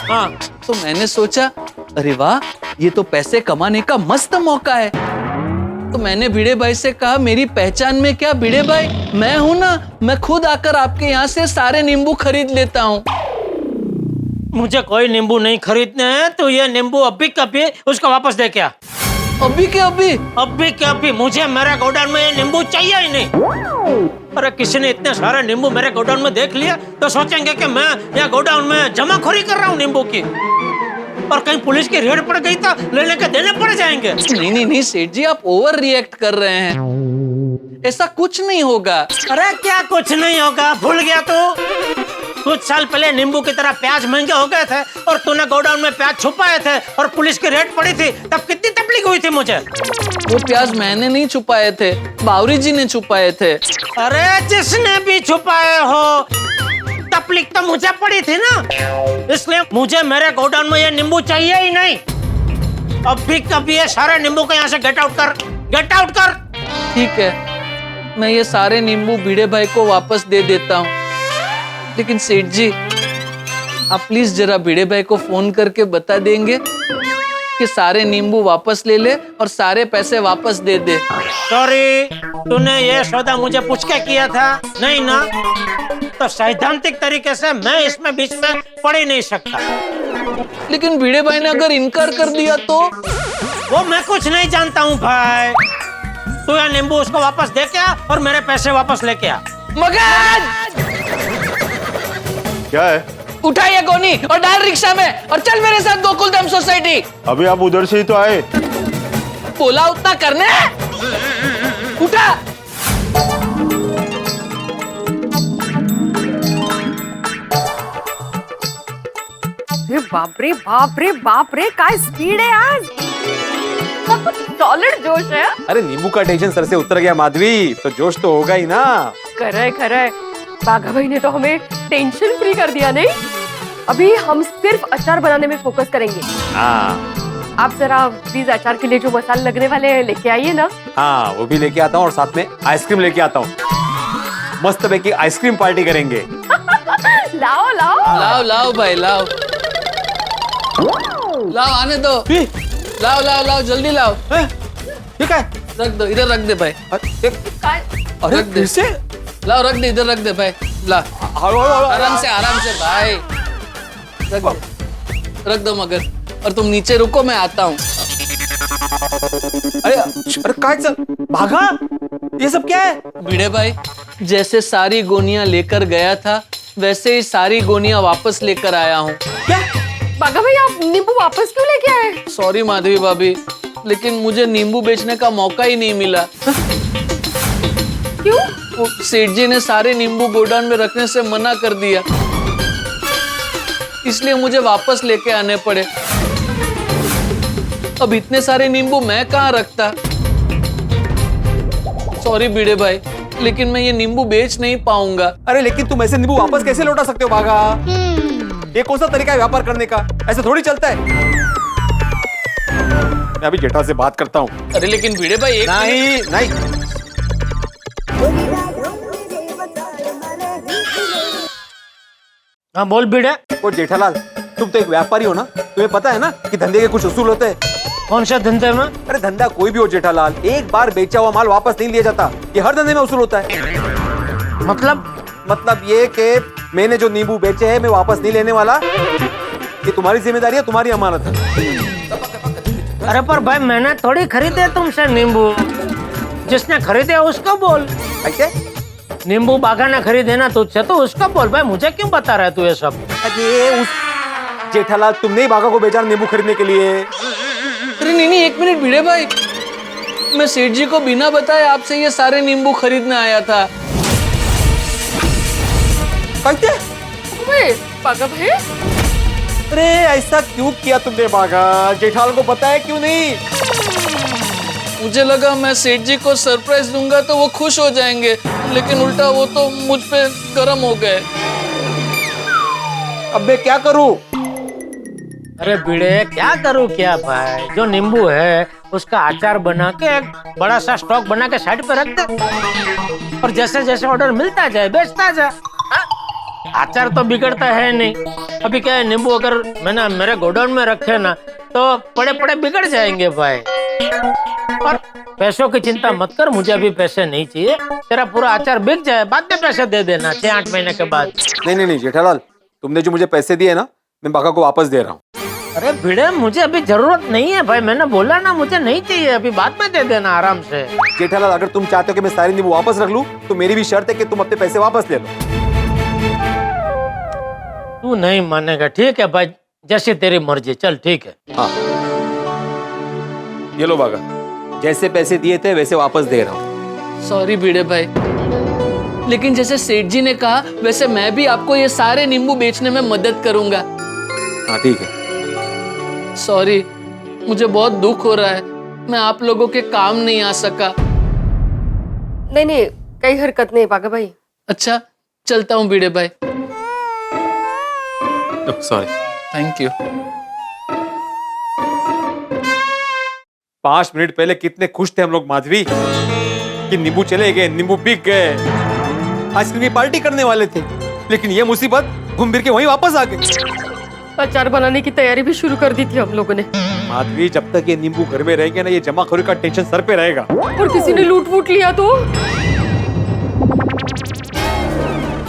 हाँ। तो मैंने सोचा अरे वाह, ये तो पैसे कमाने का मस्त मौका है। तो मैंने भिड़े भाई से कहा मेरी पहचान में क्या भिड़े भाई, मैं हूं ना, मैं खुद आकर आपके यहाँ से सारे नींबू खरीद लेता हूँ। मुझे कोई नींबू नहीं खरीदने हैं, तो ये नींबू अभी कभी उसको वापस दे क्या? अभी के अभी? अभी के अभी। मुझे मेरे गोडाउन में ये नींबू चाहिए ही नहीं। अरे किसी ने इतने सारे नींबू मेरे गोडाउन में देख लिया तो सोचेंगे कि मैं यहाँ गोडाउन में जमाखोरी कर रहा हूँ नींबू की, और कहीं पुलिस की रेड पड़ गई तो लेने के देने पड़ जाएंगे। नहीं सेठ जी, आप ओवर रिएक्ट कर रहे हैं, ऐसा कुछ नहीं होगा। अरे क्या कुछ नहीं होगा, भूल गया तू? कुछ साल पहले नींबू की तरह प्याज महंगे हो गए थे और तूने गोडाउन में प्याज छुपाए थे और पुलिस की रेड पड़ी थी, तब कितनी तकलीफ हुई थी मुझे। वो प्याज मैंने नहीं छुपाए थे, बावरी जी ने छुपाए थे। अरे जिसने भी छुपाए हो, तकलीफ तो मुझे पड़ी थी ना, इसलिए मुझे मेरे गोडाउन में ये नींबू चाहिए ही नहीं। अभी कभी ये सारे नींबू को यहाँ से गेट आउट कर, गेट आउट कर। ठीक है, मैं ये सारे नींबू भिड़े भाई को वापस दे देता हूँ, लेकिन सेठ जी आप प्लीज जरा भिड़े भाई को फोन करके बता देंगे कि सारे नींबू वापस ले ले और सारे पैसे वापस दे दे। सॉरी, तूने ये सौदा मुझे पूछ के किया था नहीं ना, तो सैद्धांतिक तरीके से मैं इसमें बीच में पड़ ही नहीं सकता। लेकिन भिड़े भाई ने अगर इनकार कर दिया तो? वो मैं कुछ नहीं जानता हूँ भाई। तू ये नींबू उसको वापस दे के आ और मेरे पैसे वापस लेके आ। मगन! क्या है? उठा ये गोनी और डाल रिक्शा में और चल मेरे साथ गोकुलधाम सोसाइटी। अभी आप उधर से ही तो आए। बोला उतना करने, उठा। बाप रे बाप रे बाप रे, काय स्पीड है आज, सॉलिड जोश है। अरे नींबू का टेंशन सर से उतर गया माधवी, तो जोश तो होगा ही ना। करे बाघा भाई ने तो हमें टेंशन फ्री कर दिया नहीं। अभी हम सिर्फ अचार बनाने में फोकस करेंगे। हाँ, आप जरा प्लीज अचार के लिए जो मसाले लगने वाले हैं लेके आइए ना। हाँ वो भी लेके आता हूँ और साथ में आइसक्रीम लेके आता हूँ। मस्त पैकी आइसक्रीम पार्टी करेंगे। लाओ लाओ लाओ लाओ भाई लाओ लाओ, आने दो। लाओ लाओ लाओ जल्दी लाओ। ठीक है, रख दो, इधर रख दे भाई। अरे फिर से लाओ, रख दे, इधर रख दे भाई। ला आराम से भाई, रख दो मगर। और तुम नीचे रुको, मैं आता हूँ। अरे काय भागा, ये सब क्या है? भिड़े भाई, जैसे सारी गोनियां लेकर गया था वैसे ही सारी गोनियां वापस लेकर आया हूँ। क्या बाघा भाई, आप नींबू वापस क्यों लेके आए? सॉरी माधवी भाभी, लेकिन मुझे नींबू बेचने का मौका ही नहीं मिला। क्यों? सेठ जी ने सारे नींबू गोडाउन में रखने से मना कर दिया, इसलिए मुझे वापस लेके आने पड़े। अब इतने सारे नींबू मैं कहाँ रखता। सॉरी भिड़े भाई, लेकिन मैं ये नींबू बेच नहीं पाऊंगा। अरे लेकिन तुम ऐसे नींबू वापस कैसे लौटा सकते हो भागा? ये कौन सा तरीका है व्यापार करने का? ऐसे थोड़ी चलता है। मैं अभी जेठा से बात करता हूँ। अरे लेकिन भिड़े भाई एक नहीं नहीं, हाँ बोल भिड़े। वो जेठालाल, तुम तो एक व्यापारी हो ना, तुम्हें पता है ना कि धंधे के कुछ उसूल होते हैं। कौन सा धंधे में? अरे धंधा कोई भी हो जेठालाल, एक बार बेचा हुआ माल वापस नहीं लिया जाता। ये हर धंधे में उसूल होता है। मतलब ये कि मैंने जो नींबू बेचे हैं मैं वापस नहीं लेने वाला। ये तुम्हारी जिम्मेदारी है, तुम्हारी अमानत है। अरे पर भाई मैंने थोड़ी खरीदे तुमसे नींबू, जिसने खरीदे उसको बोल। ऐसे नींबू बागा ने खरीदे ना तुझसे, तो उसको बोल भाई, मुझे क्यों बता रहा है तू ये सब? अरे उस जेठालाल, तुमने ही बागा को बेचा नींबू खरीदने के लिए। अरे नहीं नहीं, एक मिनट भिड़े भाई, मैं सेठ जी को बिना बताए आपसे ये सारे नींबू खरीदने आया था। बागा भाई, अरे ऐसा क्यों किया तुमने बागा? जेठालाल को पता है क्यों नहीं? मुझे लगा मैं सेठ जी को सरप्राइज दूंगा तो वो खुश हो जाएंगे, लेकिन उल्टा वो तो मुझ पे गर्म हो गए। अब मैं क्या करूं? अरे भिड़े क्या करूं क्या भाई, जो नींबू है उसका अचार बना के एक बड़ा सा स्टॉक बना के साइड पे रख दे, और जैसे जैसे ऑर्डर मिलता जाए बेचता जा। अचार तो बिगड़ता है नहीं। अभी क्या है, नींबू अगर मैंने मेरे गोडाउन में रखे ना तो पड़े पड़े बिगड़ जाएंगे भाई। और पैसों की चिंता मत कर, मुझे अभी पैसे नहीं चाहिए। तेरा पूरा अचार बिक जाए, बाद में पैसे दे देना 6-8 महीने के बाद। नहीं जेठालाल, तुमने जो मुझे पैसे दिए ना, मैं बागा को वापस दे रहा हूँ। अरे भिड़े मुझे अभी जरूरत नहीं है भाई, मैंने बोला ना मुझे नहीं चाहिए, अभी बाद में दे देना आराम से। जेठालाल, अगर तुम चाहते हो कि मैं सारे नींबू वापस रख लूं, तो मेरी भी शर्त है कि तुम अपने पैसे वापस ले लो। तू नहीं मानेगा, ठीक है भाई, जैसे तेरी मर्जी, चल ठीक है। हाँ ये लो बागा, जैसे पैसे दिए थे वैसे वापस दे रहा हूँ। सॉरी भिड़े भाई, लेकिन जैसे सेठ जी ने कहा वैसे मैं भी आपको ये सारे नींबू बेचने में मदद करूंगा। हाँ ठीक है। सॉरी, मुझे बहुत दुख हो रहा है, मैं आप लोगों के काम नहीं आ सका। नहीं, कई हरकत नहीं बागा भाई। अच्छा, चलता हूँ भिड़े भाई। सॉरी। Thank you. 5 मिनट पहले कितने खुश थे हम लोग माधवी कि नींबू चले गए, नींबू बिक गए, आइसक्रीम की पार्टी करने वाले थे, लेकिन ये मुसीबत घूम फिर के वहीं वापस आ गई। अचार बनाने की तैयारी भी शुरू कर दी थी हम लोगों ने। माधवी, जब तक ये नींबू घर में रहेंगे ना, ये जमाखोरी का टेंशन सर पे रहेगा। और किसी ने लूट वूट लिया तो?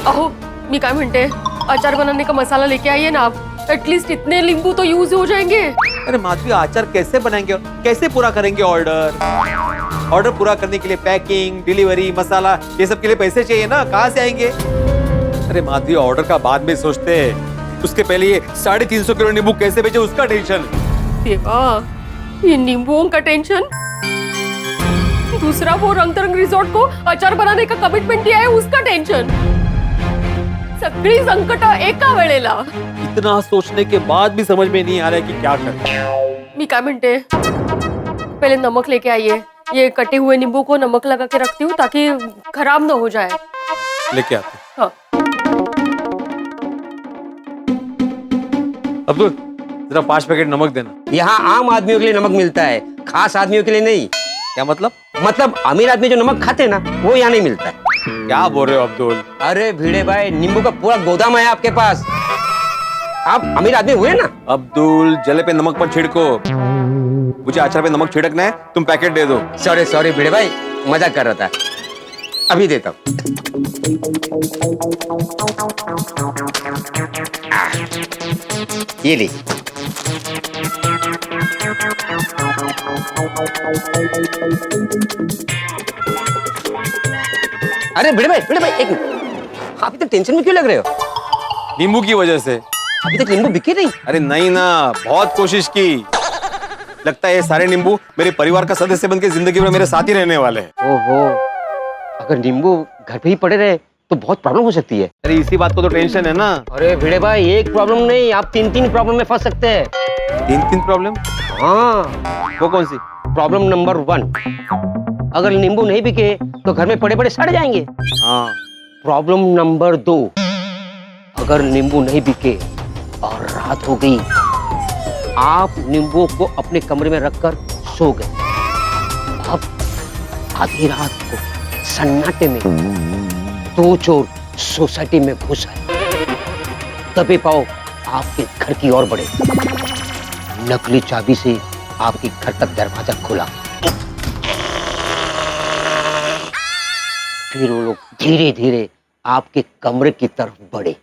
अहो मी काय म्हणते, अचार बनाने का मसाला लेके आइए ना आप, एटलीस्ट इतने नींबू तो यूज हो जाएंगे। अरे माधवी, अचार कैसे बनाएंगे, कैसे पूरा करेंगे ऑर्डर पूरा करने के लिए पैकिंग, डिलीवरी, मसाला, ये सब के लिए पैसे चाहिए ना, कहाँ से आएंगे? अरे माधवी, ऑर्डर का बाद में सोचते हैं, उसके पहले ये 350 किलो नींबू कैसे बेचे उसका टेंशन। देवा, ये नींबुओं का टेंशन, दूसरा वो रंग रिसोर्ट को अचार बनाने का कमिटमेंट दिया है उसका टेंशन, सगळी संकट एका वेळेला। इतना सोचने के बाद भी समझ में नहीं आ रहा है कि क्या करें। मी काय म्हणते, पहले नमक लेके आइए, ये कटे हुए नींबू को नमक लगा के रखती हूँ ताकि खराब ना हो जाए। लेके आते। हाँ। अब्दुल, जरा 5 पैकेट नमक देना। यहाँ आम आदमियों के लिए नमक मिलता है, खास आदमियों के लिए नहीं। क्या मतलब? मतलब अमीर आदमी जो नमक खाते हैं ना, वो यहाँ नहीं मिलता है। क्या बोल रहे हो अब्दुल? अरे भिड़े भाई, नींबू का पूरा गोदाम है आपके पास, आप अमीर आदमी हुए ना। अब्दुल, जले पे नमक मत छिड़को, मुझे अचार पे नमक छिड़कना है, तुम पैकेट दे दो। सॉरी भिड़े भाई, मजाक कर रहा था, अभी देता हूँ। ये ली। अरे भिड़े भाई एक मिनट, आप इतने टेंशन में क्यों लग रहे हो? नींबू की वजह से। अभी तक नींबू बिके नहीं? अरे नहीं ना, बहुत कोशिश की, लगता है ये सारे नींबू मेरे परिवार का सदस्य बनके जिंदगी में मेरे साथ ही रहने वाले हैं। ओहो, अगर नींबू घर पे ही पड़े रहे तो बहुत प्रॉब्लम हो सकती है। अरे इसी बात को तो टेंशन है ना। अरे भिड़े भाई, एक प्रॉब्लम नहीं, आप 3 प्रॉब्लम में फंस सकते हैं। 3 प्रॉब्लम? हाँ। वो कौन सी? प्रॉब्लम नंबर 1, अगर नींबू नहीं बिके तो घर में पड़े पड़े सड़ जाएंगे। हाँ। प्रॉब्लम नंबर 2, अगर नींबू नहीं बिके और रात हो गई, आप नींबू को अपने कमरे में रखकर सो गए। अब आधी रात को सन्नाटे में 2 चोर सोसाइटी में घुस आए। तभी पाओ आपके घर की ओर बढ़े, नकली चाबी से आपके घर तक दरवाजा खुला। फिर वो लोग धीरे धीरे आपके कमरे की तरफ बढ़े।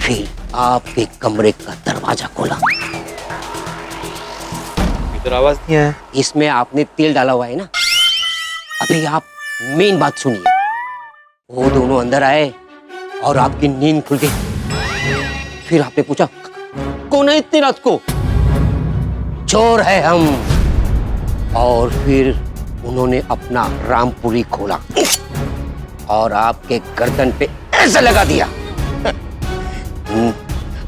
फिर आपके कमरे का दरवाजा खोला। इधर आवाज नहीं है। इसमें आपने तेल डाला हुआ है ना। अभी आप मेन बात सुनिए। वो दोनों अंदर आए और आपकी नींद खुल गई। फिर आपने पूछा, कौन है इतनी रात को? चोर है हम। और फिर उन्होंने अपना रामपुरी खोला और आपके गर्दन पे ऐसे लगा दिया।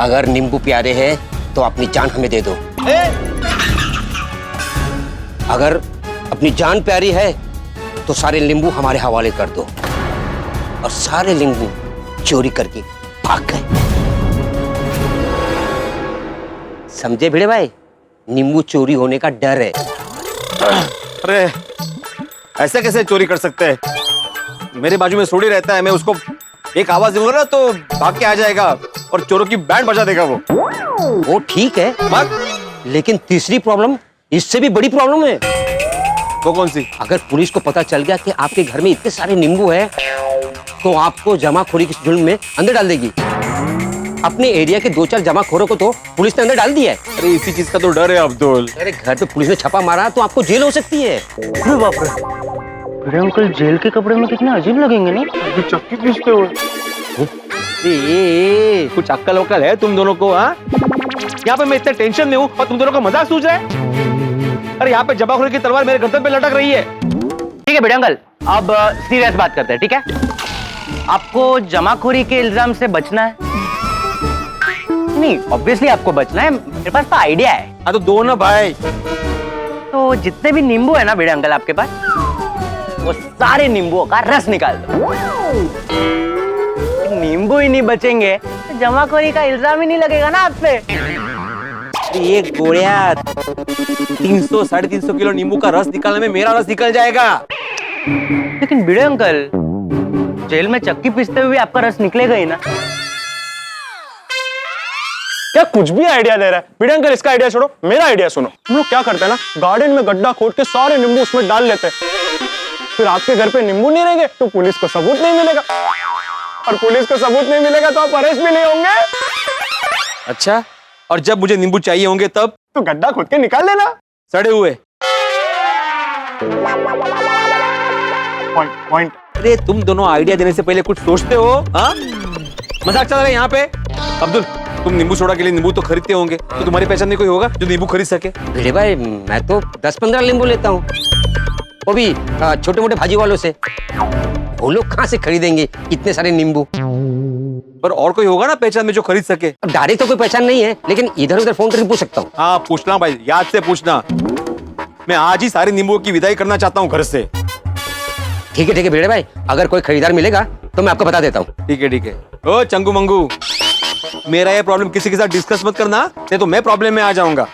अगर नींबू प्यारे हैं तो अपनी जान हमें दे दो। अगर अपनी जान प्यारी है तो सारे नींबू हमारे हवाले कर दो। और सारे नींबू चोरी करके भाग गए। समझे भिड़े भाई? नींबू चोरी होने का डर है। अरे ऐसे कैसे चोरी कर सकते हैं? मेरे बाजू में सोडी रहता है, मैं उसको एक आवाज दूंगा ना तो भाग के आ जाएगा और चोरों की बैंड बजा देगा वो ठीक है, लेकिन तीसरी प्रॉब्लम इससे भी बड़ी प्रॉब्लम है। वो कौन सी? अगर पुलिस को पता चल गया कि आपके घर में इतने सारे नींबू हैं, तो आपको जमाखोरी के जुर्म में अंदर डाल देगी। अपने एरिया के 2-4 जमाखोरों को तो पुलिस ने अंदर डाल दिया है। अरे इसी चीज का तो डर है अब्दुल। अरे घर पे पुलिस ने छापा मारा तो आपको जेल हो सकती है। अरे बाप रे, बड़े अंकल जेल के कपड़े में कितने अजीब लगेंगे नहीं? अभी चक्की पीसते हुए। कुछ अक्कल वक्कल है तुम दोनों को? हाँ, यहाँ पे मैं इतने टेंशन में हूँ और तुम दोनों का मजाक सूझ रहा है। अरे यहाँ पे जमाखोरी की तलवार मेरे गर्दन पे लटक रही है। ठीक है बड़े अंकल, अब सीरियस बात करते हैं, ठीक है? आपको जमाखोरी के इल्जाम से बचना है? नहीं, ऑब्वियसली आपको बचना है। मेरे पास तो आइडिया है। हाँ तो दो ना भाई। तो जितने भी नींबू है ना बड़े अंकल आपके पास, वो सारे नींबुओं का रस निकाल दो। नींबू ही नहीं बचेंगे तो जमाखोरी का इल्जाम ही नहीं लगेगा ना आप पे। ये गोड़िया 300-350 किलो नींबू का रस निकालने में मेरा रस निकल जाएगा। लेकिन बड़े अंकल, जेल में चक्की पीसते हुए आपका रस निकलेगा ही ना। क्या कुछ भी आइडिया दे रहा है? बड़े अंकल इसका आइडिया छोड़ो, मेरा आइडिया सुनो। हम लोग क्या करते हैं ना, गार्डन में गड्ढा खोद के सारे नींबू उसमें डाल लेते हैं। फिर आपके घर पे नींबू नहीं रहेंगे तो पुलिस को सबूत नहीं मिलेगा, और पुलिस को सबूत नहीं मिलेगा तो आप अरेस्ट भी नहीं होंगे। अच्छा, और जब मुझे नींबू चाहिए होंगे तब? तो गड्ढा खोद के निकाल लेना सड़े हुए। पॉइंट। अरे तुम दोनों आइडिया देने से पहले कुछ सोचते हो? हाँ, मजाक चल रहा है यहाँ पे। अब्दुल, तुम नींबू सोडा के लिए नींबू तो खरीदते होंगे, तो तुम्हारी पहचान में कोई होगा जो नींबू खरीद सके? भिड़े भाई, मैं तो 10-15 नींबू लेता हूँ, वो भी छोटे मोटे भाजी वालों से। वो लोग कहाँ से खरीदेंगे इतने सारे नींबू? पर और कोई होगा ना पहचान में जो खरीद सके? डायरेक्ट तो कोई पहचान नहीं है, लेकिन इधर उधर फोन करके पूछ सकता हूँ। हाँ पूछना भाई, याद से पूछना। मैं आज ही सारे नींबुओं की विदाई करना चाहता हूँ घर से। ठीक है भिड़े भाई, अगर कोई खरीदार मिलेगा तो मैं आपको बता देता हूँ। ठीक है। ओ चंगू मंगू, मेरा ये प्रॉब्लम किसी के साथ डिस्कस मत करना, नहीं तो मैं प्रॉब्लम में आ जाऊंगा।